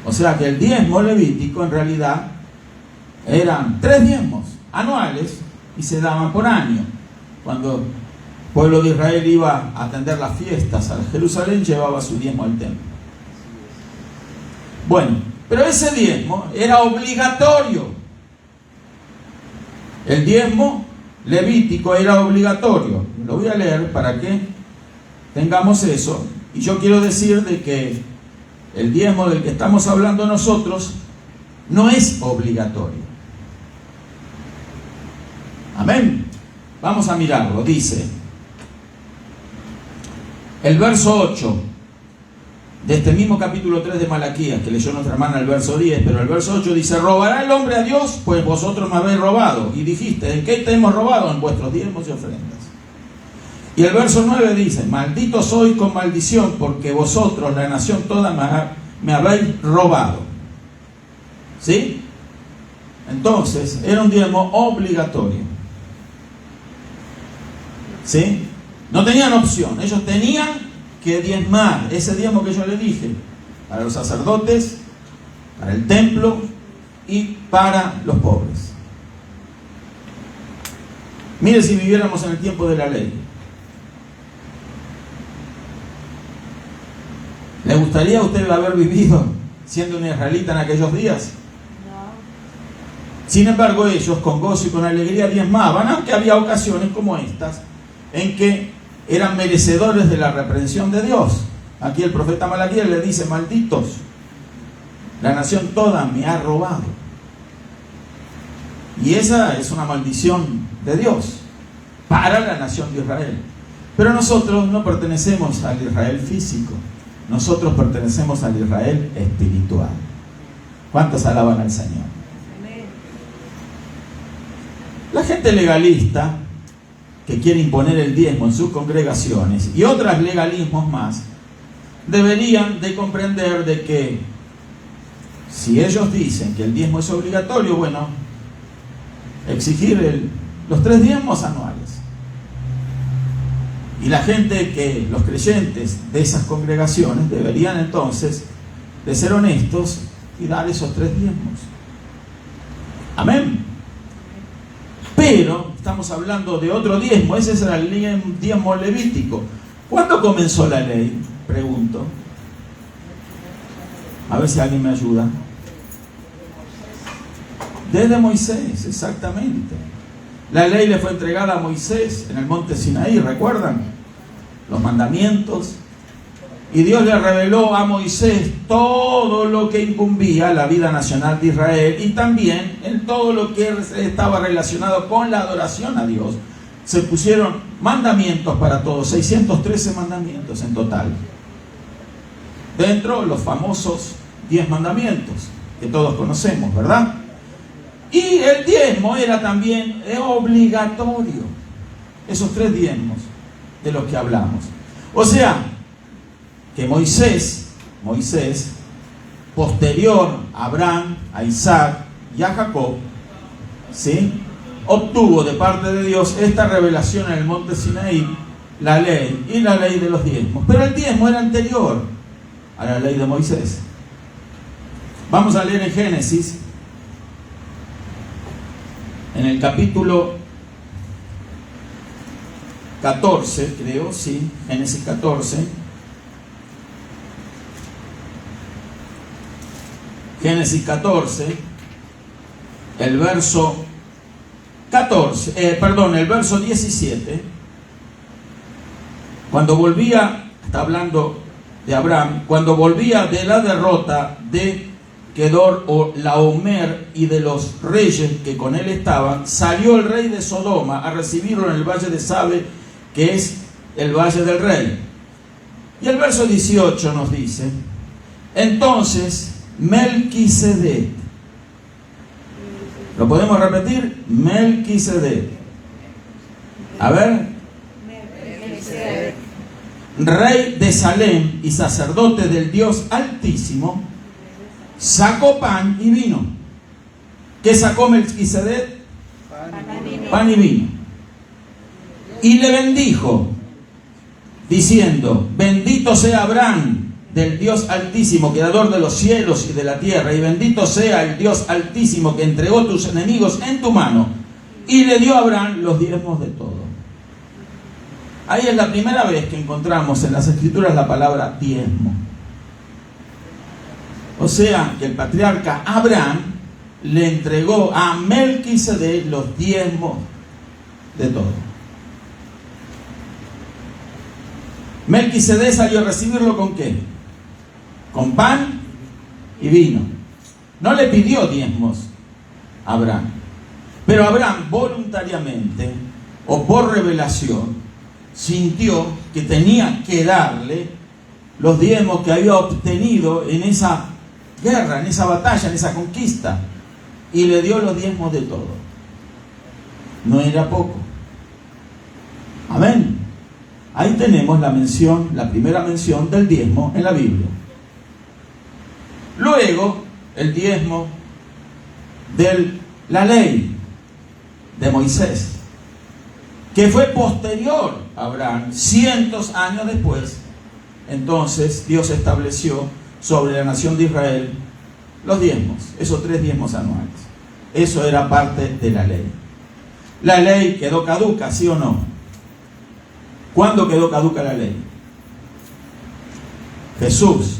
O sea que el diezmo levítico en realidad eran 3 diezmos anuales y se daban por año. Cuando el pueblo de Israel iba a atender las fiestas a Jerusalén, llevaba su diezmo al templo. Bueno, pero ese diezmo era obligatorio. El diezmo levítico era obligatorio. Lo voy a leer para que tengamos eso. Y yo quiero decir de que el diezmo del que estamos hablando nosotros no es obligatorio. Amén. Vamos a mirarlo. Dice el verso 8 de este mismo capítulo 3 de Malaquías, que leyó nuestra hermana el verso 10, pero el verso 8 dice: ¿robará el hombre a Dios? Pues vosotros me habéis robado. Y dijiste: ¿en qué te hemos robado? En vuestros diezmos y ofrendas. Y el verso 9 dice: maldito soy con maldición, porque vosotros, la nación toda, me habéis robado. ¿Sí? Entonces, era un diezmo obligatorio. ¿Sí? No tenían opción. Ellos tenían que diezmar ese diezmo que yo les dije, para los sacerdotes, para el templo y para los pobres. Mire si viviéramos en el tiempo de la ley. ¿Le gustaría a usted haber vivido siendo un israelita en aquellos días? No. Sin embargo, ellos con gozo y con alegría diezmaban, aunque había ocasiones como estas en que eran merecedores de la reprensión de Dios. Aquí el profeta Malaquías le dice: malditos, la nación toda me ha robado. Y esa es una maldición de Dios para la nación de Israel. Pero nosotros no pertenecemos al Israel físico, nosotros pertenecemos al Israel espiritual. ¿Cuántos alaban al Señor? Amén. La gente legalista que quiere imponer el diezmo en sus congregaciones y otros legalismos más, deberían de comprender de que si ellos dicen que el diezmo es obligatorio, bueno, exigir los 3 diezmos anuales. Y la gente que, los creyentes de esas congregaciones, deberían entonces de ser honestos y dar esos 3 diezmos. Amén. Pero estamos hablando de otro diezmo. Ese era el diezmo levítico. ¿Cuándo comenzó la ley? Pregunto. A ver si alguien me ayuda. Desde Moisés, exactamente. La ley le fue entregada a Moisés en el monte Sinaí, ¿recuerdan? Los mandamientos. Y Dios le reveló a Moisés todo lo que incumbía la vida nacional de Israel y también en todo lo que estaba relacionado con la adoración a Dios. Se pusieron mandamientos para todos, 613 mandamientos en total. Dentro los famosos 10 mandamientos que todos conocemos, ¿verdad? Y el diezmo era también obligatorio. Esos 3 diezmos de los que hablamos. O sea, que Moisés, posterior a Abraham, a Isaac y a Jacob, ¿sí?, obtuvo de parte de Dios esta revelación en el monte Sinaí, la ley y la ley de los diezmos. Pero el diezmo era anterior a la ley de Moisés. Vamos a leer en Génesis, en el capítulo 14, creo, sí, Génesis 14. Génesis 14, el verso 17. Cuando volvía, está hablando de Abraham, cuando volvía de la derrota de Kedor o Laomer y de los reyes que con él estaban, salió el rey de Sodoma a recibirlo en el valle de Sabe, que es el valle del rey. Y el verso 18 nos dice, entonces Melquisedec, ¿lo podemos repetir? Melquisedec. A ver, rey de Salem y sacerdote del Dios Altísimo, sacó pan y vino. ¿Qué sacó Melquisedec? Pan y vino. Y le bendijo, diciendo, bendito sea Abraham del Dios Altísimo, creador de los cielos y de la tierra, y bendito sea el Dios Altísimo que entregó tus enemigos en tu mano. Y le dio a Abraham los diezmos de todo. Ahí es la primera vez que encontramos en las Escrituras la palabra diezmo. O sea, que el patriarca Abraham le entregó a Melquisedec los diezmos de todo. Melquisedec salió a recibirlo ¿con qué? Con pan y vino. No le pidió diezmos a Abraham. Pero Abraham voluntariamente o por revelación sintió que tenía que darle los diezmos que había obtenido en esa guerra, en esa batalla, en esa conquista. Y le dio los diezmos de todo. No era poco. Amén. Ahí tenemos la mención, la primera mención del diezmo en la Biblia. Luego, el diezmo de la ley de Moisés, que fue posterior a Abraham, cientos años después. Entonces Dios estableció sobre la nación de Israel los diezmos, esos 3 diezmos anuales. Eso era parte de la ley. La ley quedó caduca, ¿sí o no? ¿Cuándo quedó caduca la ley? Jesús,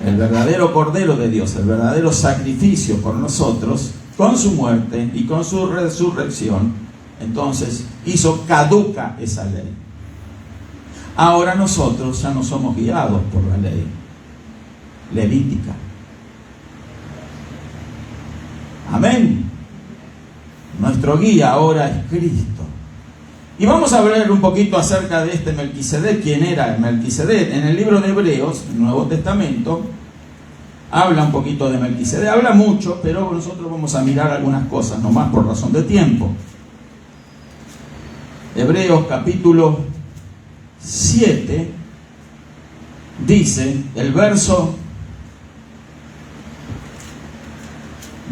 el verdadero Cordero de Dios, el verdadero sacrificio por nosotros, con su muerte y con su resurrección, entonces hizo caduca esa ley. Ahora nosotros ya no somos guiados por la ley levítica. Amén. Nuestro guía ahora es Cristo. Y vamos a hablar un poquito acerca de este Melquisedec. ¿Quién era Melquisedec? En el libro de Hebreos, el Nuevo Testamento, habla un poquito de Melquisedec. Habla mucho, pero nosotros vamos a mirar algunas cosas, nomás por razón de tiempo. Hebreos capítulo 7 dice, el verso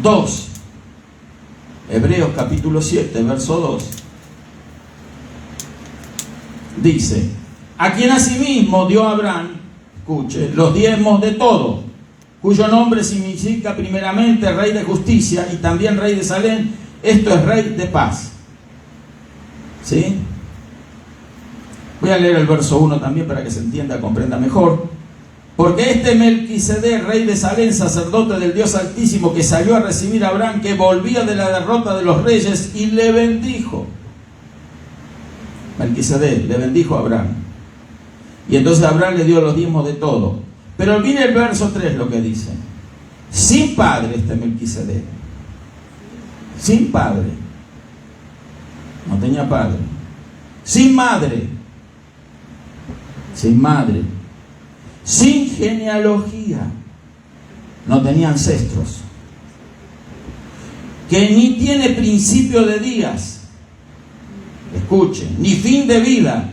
2. Hebreos capítulo 7, verso 2. Dice, a quien asimismo dio a Abraham, escuche, los diezmos de todo, cuyo nombre significa primeramente Rey de Justicia y también Rey de Salem, esto es Rey de Paz. ¿Sí? Voy a leer el verso 1 también para que se entienda, comprenda mejor. Porque este Melquisedec, rey de Salem, sacerdote del Dios Altísimo, que salió a recibir a Abraham, que volvía de la derrota de los reyes, y le bendijo. Melquisedec le bendijo a Abraham. Y entonces Abraham le dio los diezmos de todo. Pero viene el verso 3 lo que dice. Sin padre este Melquisedec. Sin padre. No tenía padre. Sin madre. Sin madre. Sin genealogía. No tenía ancestros. Que ni tiene principio de días. Escuche, ni fin de vida,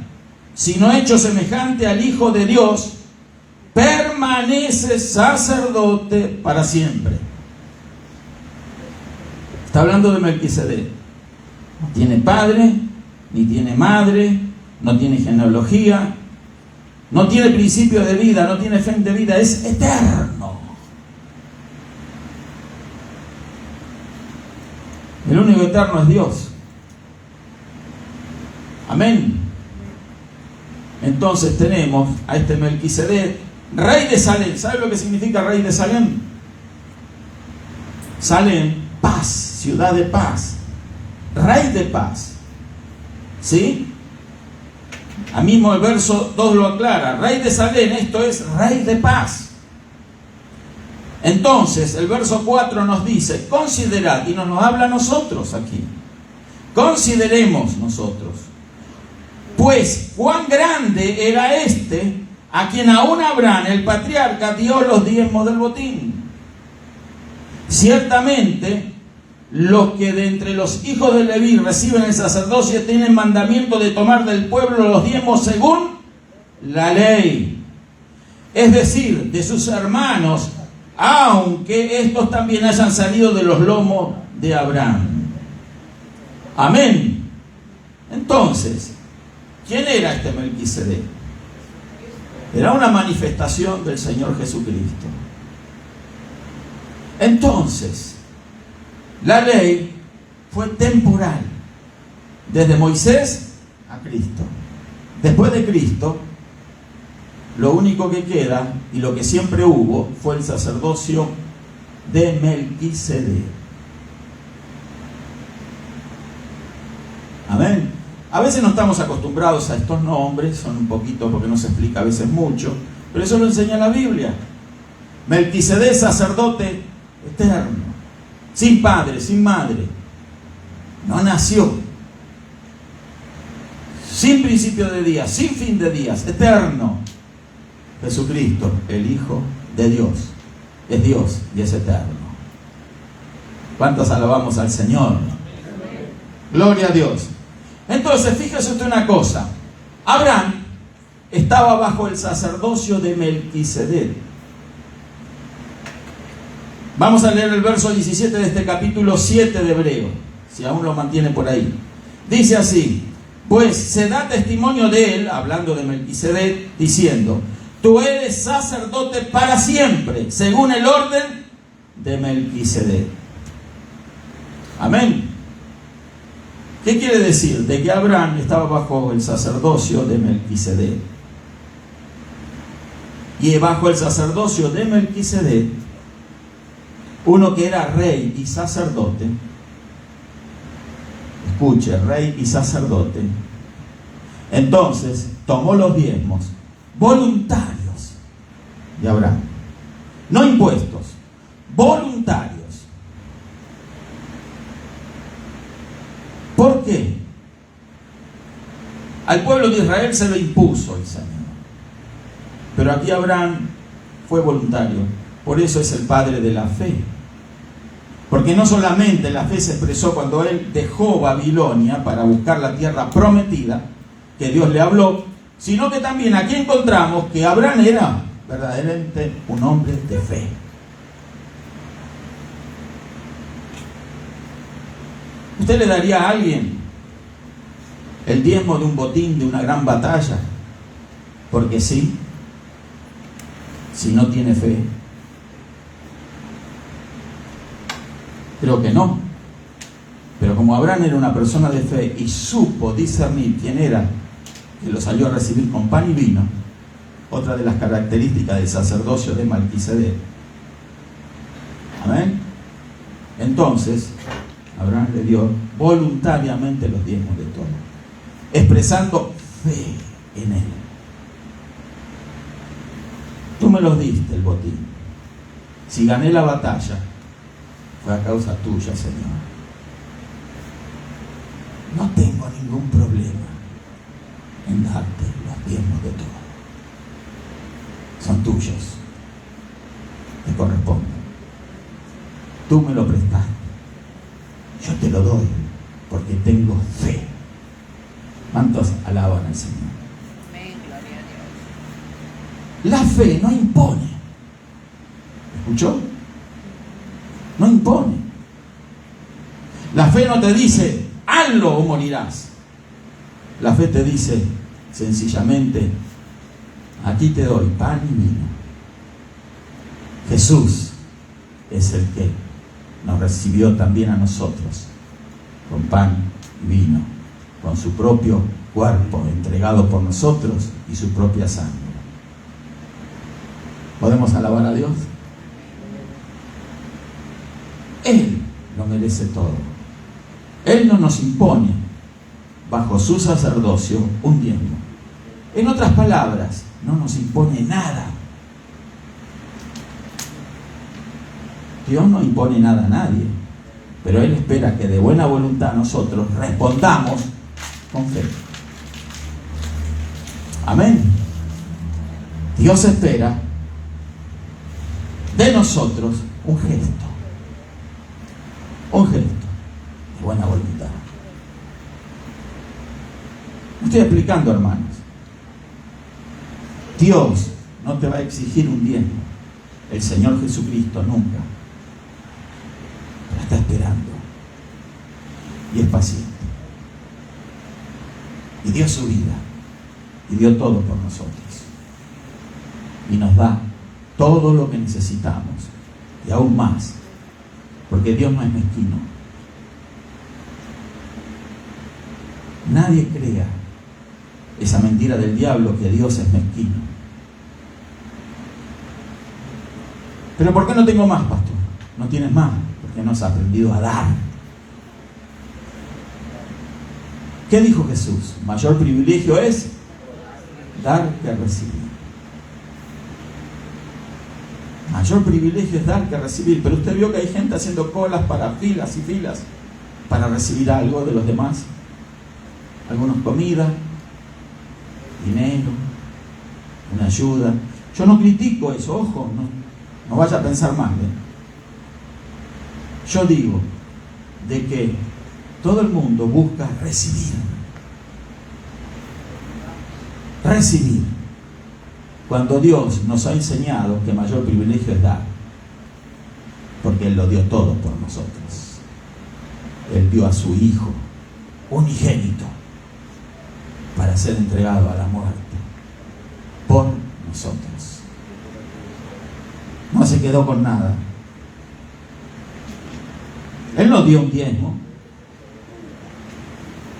sino hecho semejante al Hijo de Dios, permanece sacerdote para siempre. Está hablando de Melquisedec. No tiene padre, ni tiene madre, no tiene genealogía, no tiene principio de vida, no tiene fin de vida, es eterno. El único eterno es Dios. Amén. Entonces tenemos a este Melquisedec, rey de Salem. ¿Sabe lo que significa rey de Salem? Salem, paz, ciudad de paz, rey de paz. ¿Sí? A mismo el verso 2 lo aclara. Rey de Salem, esto es rey de paz. Entonces el verso 4 nos dice, considerad, y nos habla a nosotros aquí. Consideremos nosotros. Pues cuán grande era este a quien aún Abraham, el patriarca, dio los diezmos del botín. Ciertamente, los que de entre los hijos de Leví reciben el sacerdocio tienen mandamiento de tomar del pueblo los diezmos según la ley. Es decir, de sus hermanos, aunque estos también hayan salido de los lomos de Abraham. Amén. Entonces, ¿quién era este Melquisedec? Era una manifestación del Señor Jesucristo. Entonces, la ley fue temporal, desde Moisés a Cristo. Después de Cristo, lo único que queda y lo que siempre hubo fue el sacerdocio de Melquisedec. Amén. A veces no estamos acostumbrados a estos nombres, son un poquito porque no se explica a veces mucho, pero eso lo enseña la Biblia. Melquisedec, sacerdote eterno, sin padre, sin madre, no nació, sin principio de días, sin fin de días, eterno. Jesucristo, el Hijo de Dios, es Dios y es eterno. ¿Cuántos alabamos al Señor? Gloria a Dios. Entonces, fíjese usted una cosa. Abraham estaba bajo el sacerdocio de Melquisedec. Vamos a leer el verso 17 de este capítulo 7 de Hebreo, si aún lo mantiene por ahí. Dice así: pues se da testimonio de él, hablando de Melquisedec, diciendo: tú eres sacerdote para siempre, según el orden de Melquisedec. Amén. ¿Qué quiere decir? De que Abraham estaba bajo el sacerdocio de Melquisedec. Y bajo el sacerdocio de Melquisedec, uno que era rey y sacerdote, escuche, rey y sacerdote, entonces tomó los diezmos voluntarios de Abraham, no impuestos, voluntarios. ¿Por qué? Al pueblo de Israel se lo impuso el Señor, pero aquí Abraham fue voluntario. Por eso es el padre de la fe, porque no solamente la fe se expresó cuando él dejó Babilonia para buscar la tierra prometida que Dios le habló, sino que también aquí encontramos que Abraham era verdaderamente un hombre de fe. ¿Usted le daría a alguien el diezmo de un botín de una gran batalla porque sí, si no tiene fe? Creo que no. Pero como Abraham era una persona de fe y supo discernir quién era que lo salió a recibir con pan y vino, otra de las características del sacerdocio de Melquisedec. Amén. Entonces Abraham le dio voluntariamente los diezmos de todo, expresando fe en él. Tú me los diste, el botín. Si gané la batalla, fue a causa tuya, Señor. No tengo ningún problema en darte los diezmos de todo. Son tuyos. Te corresponden. Tú me lo prestaste. Yo te lo doy porque tengo fe. ¿Cuántos alaban al Señor? Amén, gloria a Dios. La fe no impone. ¿Escuchó? No impone. La fe no te dice, hazlo o morirás. La fe te dice sencillamente, aquí te doy pan y vino. Jesús es el que nos recibió también a nosotros con pan y vino, con su propio cuerpo entregado por nosotros y su propia sangre. ¿Podemos alabar a Dios? Él lo merece todo. Él no nos impone bajo su sacerdocio un diezmo. En otras palabras, no nos impone nada. Dios no impone nada a nadie, pero Él espera que de buena voluntad nosotros respondamos con fe. Amén. Dios espera de nosotros un gesto de buena voluntad. Me estoy explicando, hermanos. Dios no te va a exigir un diezmo. El Señor Jesucristo nunca. Pero está esperando. Y es paciente. Y dio su vida. Y dio todo por nosotros. Y nos da todo lo que necesitamos. Y aún más. Porque Dios no es mezquino. Nadie crea esa mentira del diablo que Dios es mezquino. Pero ¿por qué no tengo más, pastor? No tienes más, porque no has aprendido a dar. ¿Qué dijo Jesús? Mayor privilegio es dar que recibir. Mayor privilegio es dar que recibir. Pero usted vio que hay gente haciendo colas para filas y filas para recibir algo de los demás. Algunos comida, dinero, una ayuda. Yo no critico eso, ojo, no vaya a pensar mal. Yo digo de que todo el mundo busca recibir. Recibir. Cuando Dios nos ha enseñado que mayor privilegio es dar. Porque Él lo dio todo por nosotros. Él dio a su Hijo unigénito para ser entregado a la muerte por nosotros. No se quedó con nada. Él nos dio un diezmo.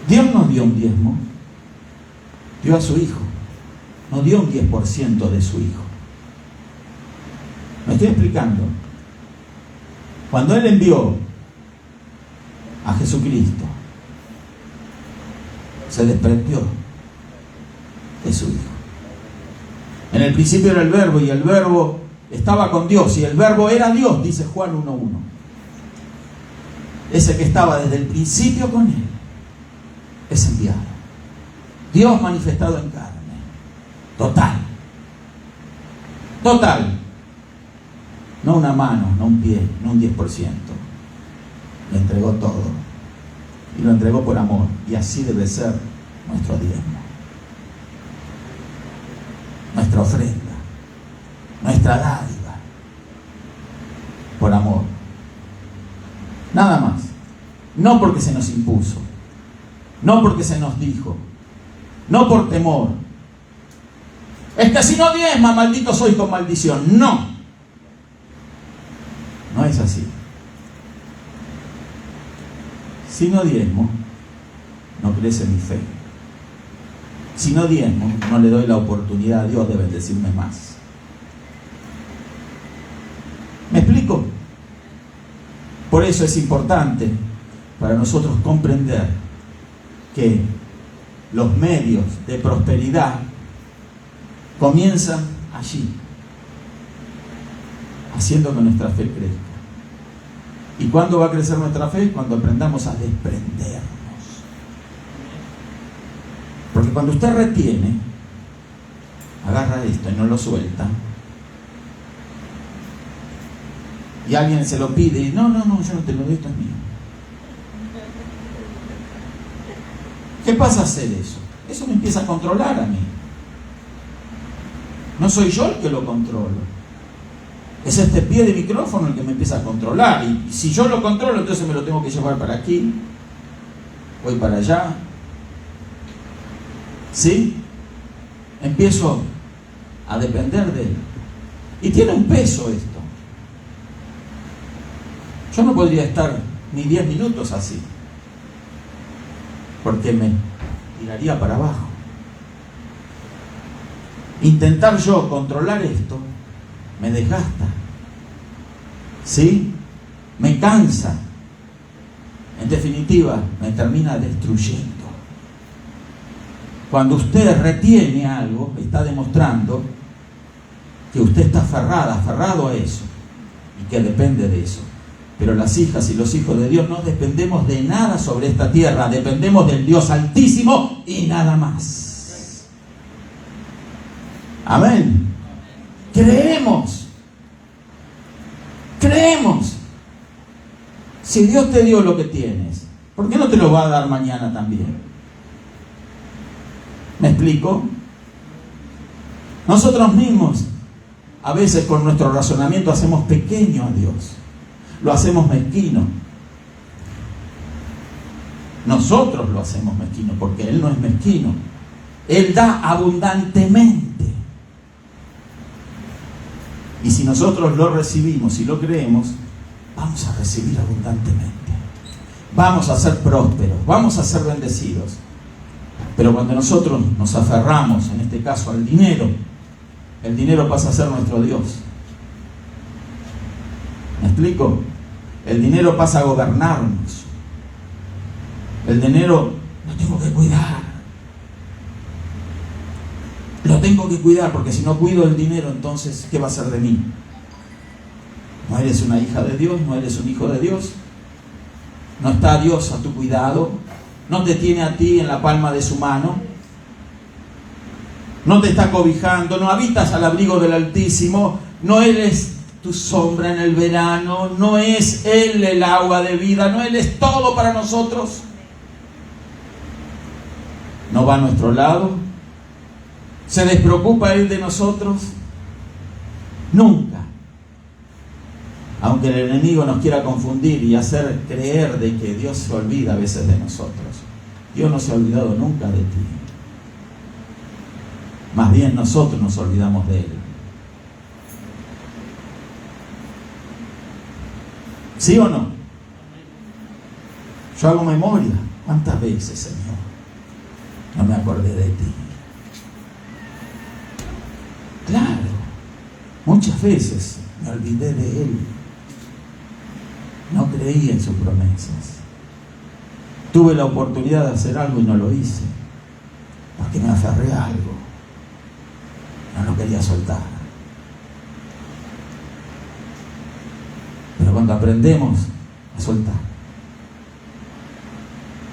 Dios nos dio un diezmo. Dio a su Hijo. Nos dio un 10% de su Hijo. Me estoy explicando. Cuando Él envió a Jesucristo, se desprendió de su Hijo. En el principio era el Verbo, y el Verbo estaba con Dios, y el Verbo era Dios, dice Juan 1:1. Ese que estaba desde el principio con Él es enviado. Dios manifestado en carne. Total. No una mano, no un pie, no un 10%. Le entregó todo. Y lo entregó por amor. Y así debe ser nuestro diezmo. Nuestra ofrenda. Nuestra dádiva. Por amor. Nada más. No porque se nos impuso. No porque se nos dijo. No por temor. Es que si no diezma, maldito soy con maldición. No. No es así. Si no diezmo, no crece mi fe. Si no diezmo, no le doy la oportunidad a Dios de bendecirme más. ¿Me explico? Por eso es importante para nosotros comprender que los medios de prosperidad comienzan allí, haciendo que nuestra fe crezca. ¿Y cuándo va a crecer nuestra fe? Cuando aprendamos a desprendernos. Porque cuando usted retiene, agarra esto y no lo suelta, y alguien se lo pide y no, yo no te lo doy, esto es mío. ¿Qué pasa a hacer eso? Eso me empieza a controlar a mí. No soy yo el que lo controlo. Es este pie de micrófono el que me empieza a controlar. Y si yo lo controlo, entonces me lo tengo que llevar para aquí. Voy para allá. ¿Sí? Empiezo a depender de él. Y tiene un peso esto. Yo no podría estar ni 10 minutos así. Porque me tiraría para abajo. Intentar yo controlar esto me desgasta. ¿Sí? Me cansa. En definitiva, me termina destruyendo. Cuando usted retiene algo, está demostrando que usted está aferrado a eso y que depende de eso. Pero las hijas y los hijos de Dios no dependemos de nada sobre esta tierra, dependemos del Dios Altísimo y nada más. Amén. Creemos. Creemos. Si Dios te dio lo que tienes, ¿por qué no te lo va a dar mañana también? ¿Me explico? Nosotros mismos, a veces con nuestro razonamiento, hacemos pequeño a Dios. Lo hacemos mezquino. Nosotros lo hacemos mezquino, porque Él no es mezquino. Él da abundantemente. Y si nosotros lo recibimos y lo creemos, vamos a recibir abundantemente. Vamos a ser prósperos, vamos a ser bendecidos. Pero cuando nosotros nos aferramos, en este caso al dinero, el dinero pasa a ser nuestro Dios. ¿Me explico? El dinero pasa a gobernarnos. El dinero lo tengo que cuidar. Lo tengo que cuidar, porque si no cuido el dinero, entonces, ¿qué va a ser de mí? ¿No eres una hija de Dios? ¿No eres un hijo de Dios? ¿No está Dios a tu cuidado? ¿No te tiene a ti en la palma de su mano? ¿No te está cobijando? ¿No habitas al abrigo del Altísimo? ¿No eres tu sombra en el verano? ¿No es Él el agua de vida? ¿No Él es todo para nosotros? ¿No va a nuestro lado? ¿Se despreocupa Él de nosotros? Nunca. Aunque el enemigo nos quiera confundir y hacer creer de que Dios se olvida a veces de nosotros. Dios no se ha olvidado nunca de ti. Más bien nosotros nos olvidamos de Él. ¿Sí o no? Yo hago memoria. ¿Cuántas veces, Señor, no me acordé de ti? Claro, muchas veces me olvidé de Él. No creí en sus promesas. Tuve la oportunidad de hacer algo y no lo hice, porque me aferré a algo. No lo quería soltar. Pero cuando aprendemos a soltar,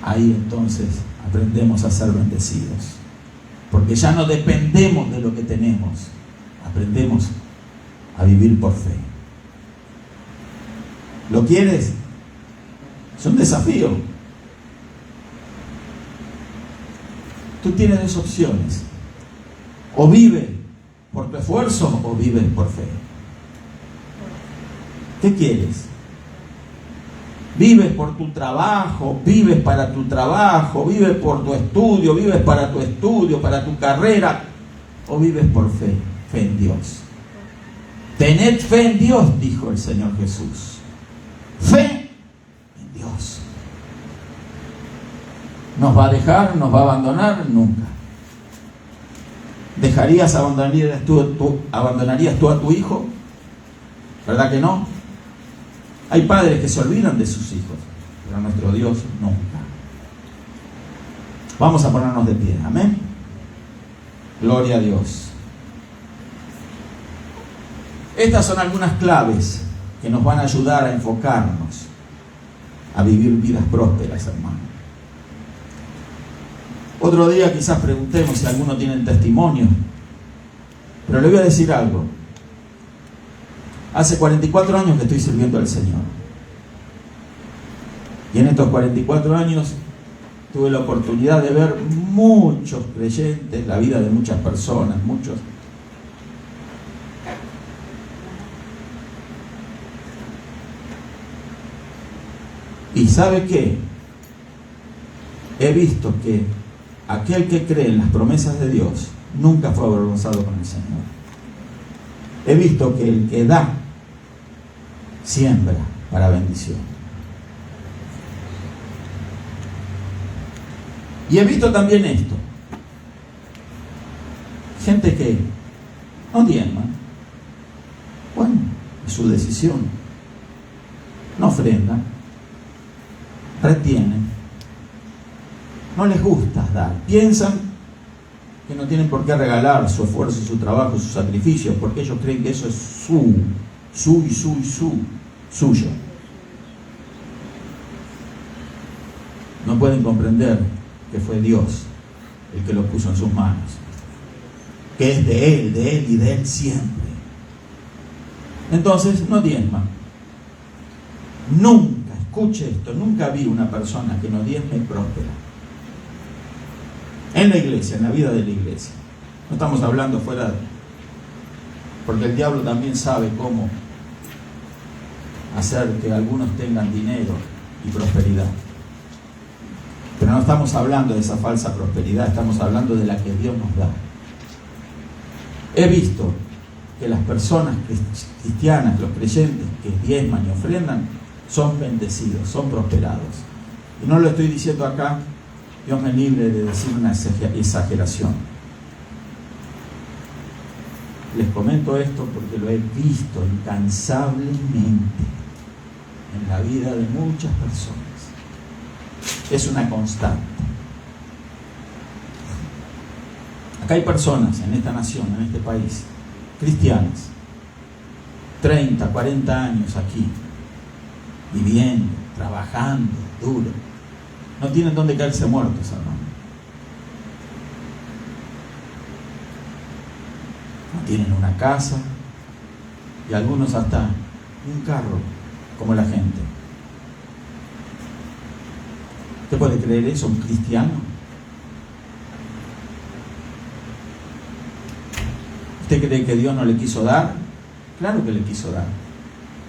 ahí entonces aprendemos a ser bendecidos. Porque ya no dependemos de lo que tenemos. Aprendemos a vivir por fe. ¿Lo quieres? Es un desafío. Tú tienes dos opciones. O vive por tu esfuerzo o vives por fe. ¿Qué quieres? ¿Vives por tu trabajo? ¿Vives para tu trabajo? ¿Vives por tu estudio? ¿Vives para tu estudio, para tu carrera? ¿O vives por fe? Fe en Dios. Tened fe en Dios, dijo el Señor Jesús. Fe en Dios. ¿Nos va a dejar? ¿Nos va a abandonar? Nunca. ¿Abandonarías tú a tu hijo? ¿Verdad que no? Hay padres que se olvidan de sus hijos, pero nuestro Dios nunca. Vamos a ponernos de pie. Amén. Gloria a Dios. Estas son algunas claves que nos van a ayudar a enfocarnos, a vivir vidas prósperas, hermano. Otro día quizás preguntemos si alguno tiene testimonio, pero le voy a decir algo. Hace 44 años que estoy sirviendo al Señor. Y en estos 44 años tuve la oportunidad de ver muchos creyentes, la vida de muchas personas, muchos. ¿Y sabe qué? He visto que aquel que cree en las promesas de Dios nunca fue avergonzado con el Señor. He visto que el que da, siembra para bendición. Y he visto también esto. Gente que no diezma. Bueno, es su decisión. No ofrenda. Retienen. No les gusta dar. Piensan que no tienen por qué regalar su esfuerzo, su trabajo, su sacrificio, porque ellos creen que eso es suyo. No pueden comprender que fue Dios el que lo puso en sus manos. que es de Él y de Él siempre. Entonces no diezma. Nunca, escuche esto, nunca vi una persona que no diezme y próspera. En la iglesia, en la vida de la iglesia. No estamos hablando fuera, porque el diablo también sabe cómo hacer que algunos tengan dinero y prosperidad. Pero no estamos hablando de esa falsa prosperidad, estamos hablando de la que Dios nos da. He visto que las personas cristianas, los creyentes que diezman y ofrendan, son bendecidos, son prosperados. Y no lo estoy diciendo acá, Dios me libre de decir una exageración. Les comento esto porque lo he visto incansablemente en la vida de muchas personas. Es una constante. Acá hay personas en esta nación, en este país, cristianas, 30, 40 años aquí, viviendo, trabajando, duro. No tienen dónde caerse muertos, hermano. No tienen una casa y algunos hasta un carro, como la gente. ¿Usted puede creer eso, un cristiano? ¿Usted cree que Dios no le quiso dar? Claro que le quiso dar,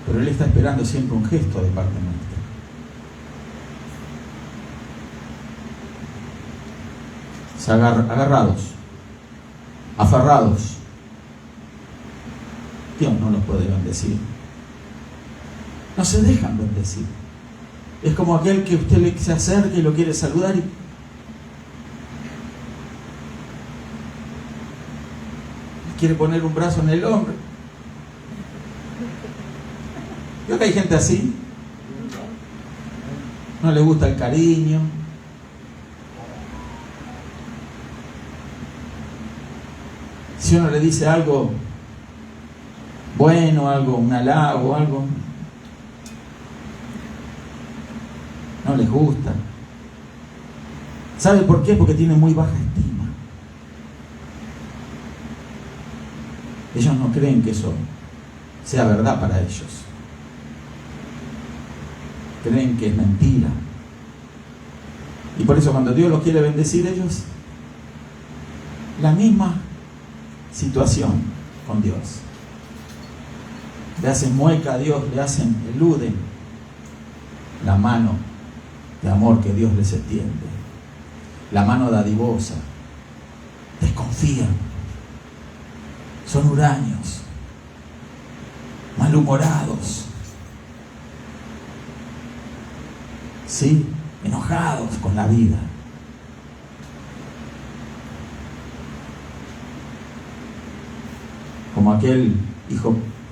pero Él está esperando siempre un gesto de parte nuestra. Agarrados, aferrados, Dios no los puede bendecir. No se dejan bendecir. Es como aquel que usted se acerca y lo quiere saludar y quiere poner un brazo en el hombro. Creo que hay gente así. No le gusta el cariño. Si uno le dice algo bueno, algo, un halago, algo, no les gusta. ¿Sabe por qué? Porque tienen muy baja estima. Ellos no creen que eso sea verdad para ellos. Creen que es mentira. Y por eso cuando Dios los quiere bendecir, ellos, la misma situación con Dios. Le hacen mueca a Dios, eluden la mano de amor que Dios les extiende, la mano dadivosa. Desconfían, son huraños, malhumorados, ¿sí? Enojados con la vida. Como aquel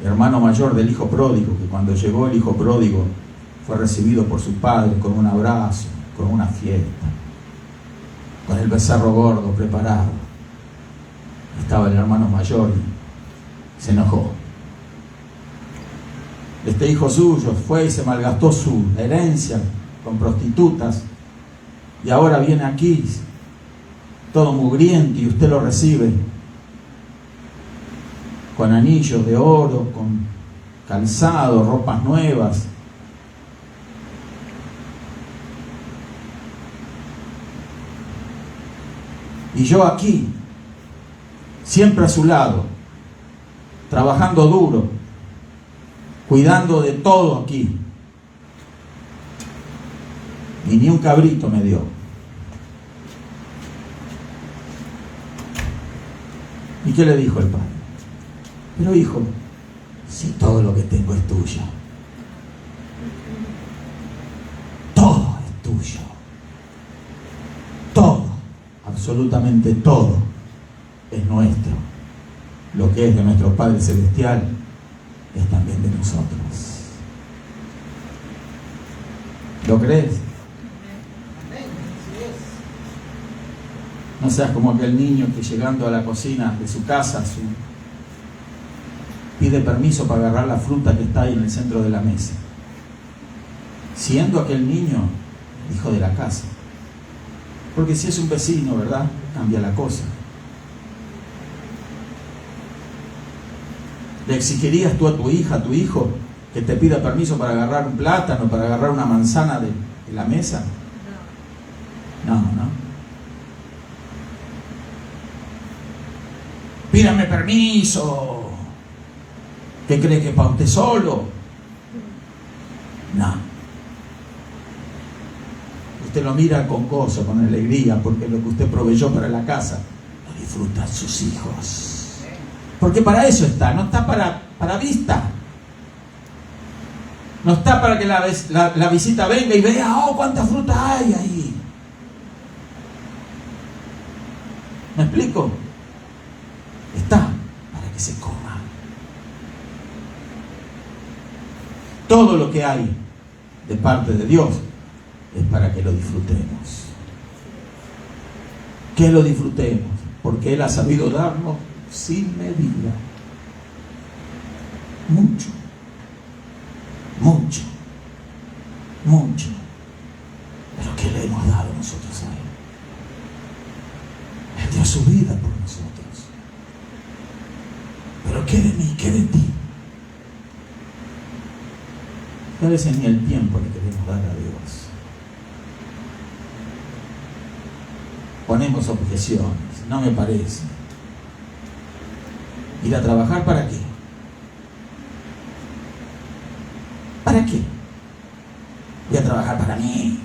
hermano mayor del hijo pródigo, que cuando llegó el hijo pródigo fue recibido por su padre con un abrazo, con una fiesta, con el becerro gordo preparado. Estaba el hermano mayor y se enojó. Este hijo suyo fue y se malgastó su herencia con prostitutas y ahora viene aquí todo mugriento y usted lo recibe con anillos de oro, con calzado, ropas nuevas. Y yo aquí, siempre a su lado, trabajando duro, cuidando de todo aquí. Y ni un cabrito me dio. ¿Y qué le dijo el padre? Pero hijo, si todo lo que tengo es tuyo. Todo es tuyo. Todo, absolutamente todo es nuestro. Lo que es de nuestro Padre Celestial es también de nosotros. ¿Lo crees? No seas como aquel niño que llegando a la cocina de su casa pide permiso para agarrar la fruta que está ahí en el centro de la mesa, siendo aquel niño hijo de la casa. Porque si es un vecino, ¿verdad? Cambia la cosa. ¿Le exigirías tú a tu hija, a tu hijo, que te pida permiso para agarrar un plátano, para agarrar una manzana de la mesa? No. Pídame permiso. ¿Qué cree que es para usted solo? No. Usted lo mira con gozo, con alegría, porque lo que usted proveyó para la casa lo disfrutan sus hijos. Porque para eso está, no está para vista. No está para que la visita venga y vea, oh, cuánta fruta hay ahí. ¿Me explico? Está para que se coma. Todo lo que hay de parte de Dios es para que lo disfrutemos. Que lo disfrutemos, porque Él ha sabido darnos sin medida. Mucho. Pero ¿qué le hemos dado nosotros a Él? Él dio su vida por nosotros. Pero ¿qué de mí? ¿Qué de ti? A veces ni el tiempo le queremos dar a Dios. Ponemos objeciones. No me parece. ¿Ir a trabajar para qué? ¿Para qué? Voy a trabajar para mí.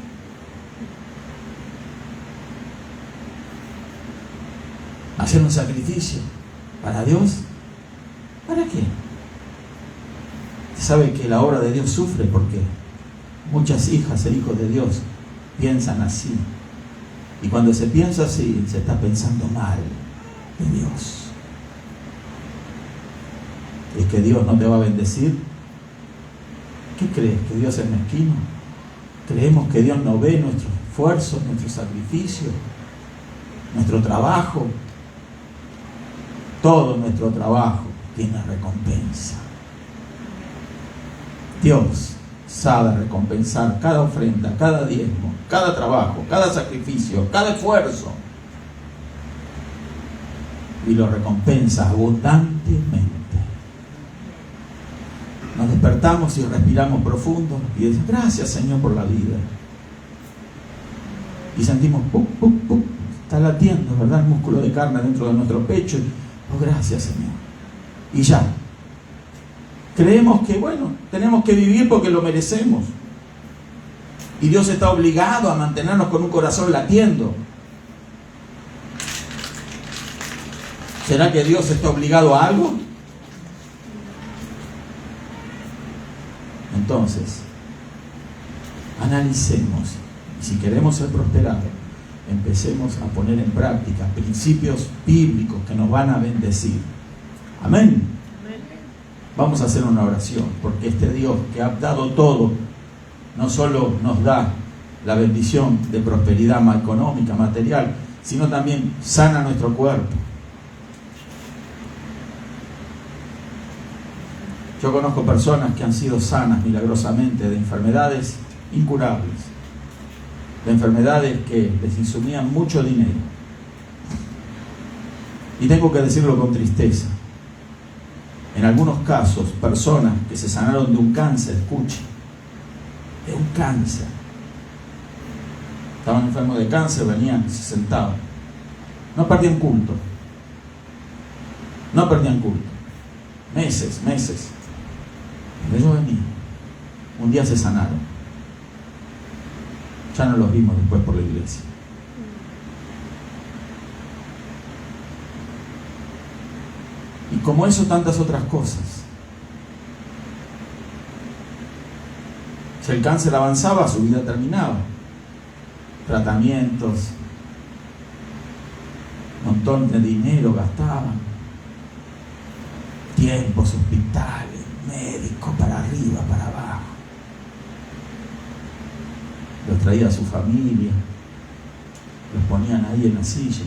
¿Hacer un sacrificio para Dios? ¿Para qué? Sabe que la obra de Dios sufre porque muchas hijas e hijos de Dios piensan así. Y cuando se piensa así, se está pensando mal de Dios. ¿Es que Dios no te va a bendecir? ¿Qué crees? ¿Que Dios es mezquino? ¿Creemos que Dios no ve nuestro esfuerzo, nuestro sacrificio, nuestro trabajo? Todo nuestro trabajo tiene recompensa. Dios sabe recompensar cada ofrenda, cada diezmo, cada trabajo, cada sacrificio, cada esfuerzo. Y lo recompensa abundantemente. Nos despertamos y respiramos profundo y decimos, gracias Señor por la vida. Y sentimos, está latiendo, ¿verdad? El músculo de carne dentro de nuestro pecho. Oh, gracias Señor. Y ya. Creemos que, bueno, tenemos que vivir porque lo merecemos. Y Dios está obligado a mantenernos con un corazón latiendo. ¿Será que Dios está obligado a algo? Entonces, analicemos. Y si queremos ser prosperados, empecemos a poner en práctica principios bíblicos que nos van a bendecir. Amén. Vamos a hacer una oración, porque este Dios que ha dado todo, no solo nos da la bendición de prosperidad económica, material, sino también sana nuestro cuerpo. Yo conozco personas que han sido sanas milagrosamente de enfermedades incurables, de enfermedades que les insumían mucho dinero. Y tengo que decirlo con tristeza. En algunos casos, personas que se sanaron de un cáncer, escuchen, de un cáncer. Estaban enfermos de cáncer, venían, se sentaban. No perdían culto. No perdían culto. Meses. Ellos venían. Un día se sanaron. Ya no los vimos después por la iglesia. Y como eso, tantas otras cosas. Si el cáncer avanzaba, su vida terminaba. Tratamientos, un montón de dinero gastaban, tiempos, hospitales, médicos, para arriba, para abajo. Los traía a su familia, los ponían ahí en la silla.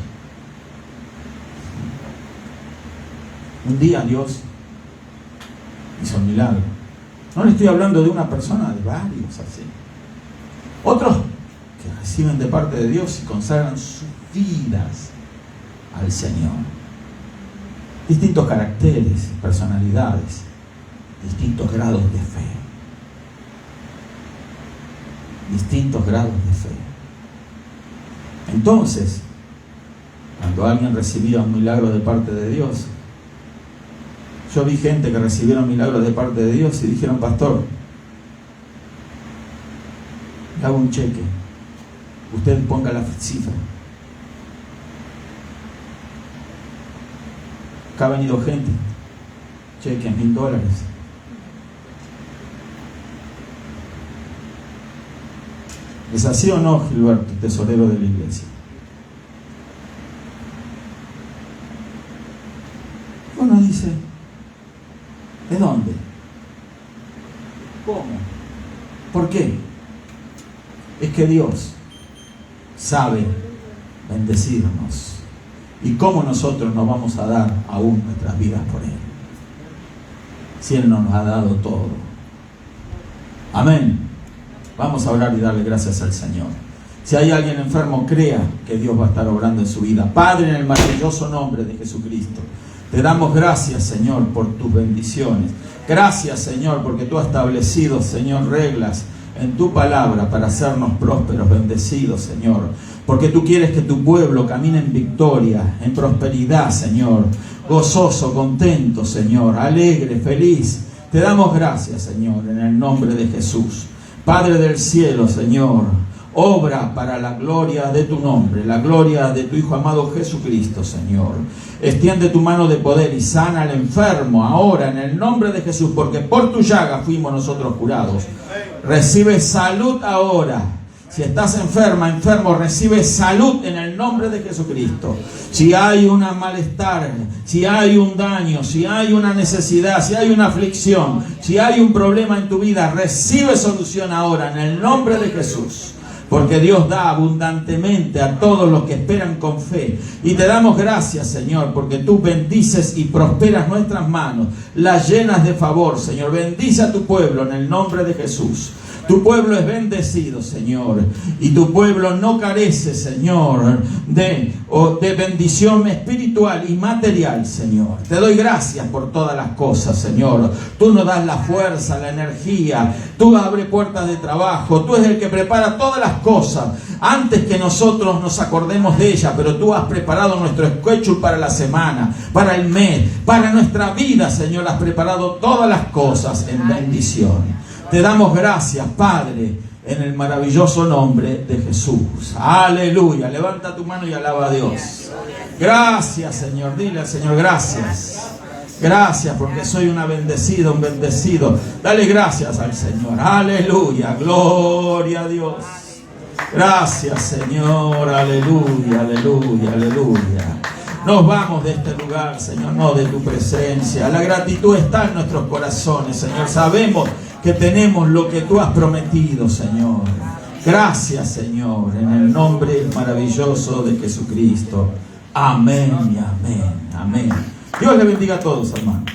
Un día Dios hizo un milagro. No le estoy hablando de una persona, de varios así. Otros que reciben de parte de Dios y consagran sus vidas al Señor. distintos caracteres, personalidades, distintos grados de fe. Distintos grados de fe. Entonces, cuando alguien recibía un milagro de parte de Dios, yo vi gente que recibieron milagros de parte de Dios y dijeron: pastor, le hago un cheque, usted ponga la cifra. Acá ha venido gente, cheque $1,000. ¿Es así o no, Gilberto, tesorero de la iglesia? Uno dice: ¿de dónde? ¿Cómo? ¿Por qué? Es que Dios sabe bendecirnos. ¿Y cómo nosotros nos vamos a dar aún nuestras vidas por Él? Si Él nos ha dado todo. Amén. Vamos a orar y darle gracias al Señor. Si hay alguien enfermo, crea que Dios va a estar obrando en su vida. Padre, en el maravilloso nombre de Jesucristo, te damos gracias, Señor, por tus bendiciones. Gracias, Señor, porque tú has establecido, Señor, reglas en tu palabra para hacernos prósperos, bendecidos, Señor. Porque tú quieres que tu pueblo camine en victoria, en prosperidad, Señor. Gozoso, contento, Señor, alegre, feliz. Te damos gracias, Señor, en el nombre de Jesús. Padre del cielo, Señor, obra para la gloria de tu nombre, la gloria de tu Hijo amado Jesucristo, Señor. Extiende tu mano de poder y sana al enfermo ahora en el nombre de Jesús, porque por tu llaga fuimos nosotros curados. Recibe salud ahora. Si estás enferma, enfermo, recibe salud en el nombre de Jesucristo. Si hay un malestar, si hay un daño, si hay una necesidad, si hay una aflicción, si hay un problema en tu vida, recibe solución ahora en el nombre de Jesús. Porque Dios da abundantemente a todos los que esperan con fe. Y te damos gracias, Señor, porque tú bendices y prosperas nuestras manos, las llenas de favor, Señor. Bendice a tu pueblo en el nombre de Jesús. Tu pueblo es bendecido, Señor, y tu pueblo no carece, Señor, de bendición espiritual y material, Señor. Te doy gracias por todas las cosas, Señor. Tú nos das la fuerza, la energía, tú abres puertas de trabajo, tú eres el que prepara todas las cosas antes que nosotros nos acordemos de ellas, pero tú has preparado nuestro schedule para la semana, para el mes, para nuestra vida, Señor. Has preparado todas las cosas en bendición. Te damos gracias, Padre, en el maravilloso nombre de Jesús. Aleluya. Levanta tu mano y alaba a Dios. Gracias, Señor. Dile al Señor: gracias. Gracias porque soy una bendecida, un bendecido. Dale gracias al Señor. Aleluya. Gloria a Dios. Gracias, Señor. Aleluya, aleluya, aleluya. Nos vamos de este lugar, Señor, no de tu presencia. La gratitud está en nuestros corazones, Señor. Sabemos que tenemos lo que tú has prometido, Señor. Gracias, Señor, en el nombre maravilloso de Jesucristo. Amén y amén. Amén. Dios le bendiga a todos, hermanos.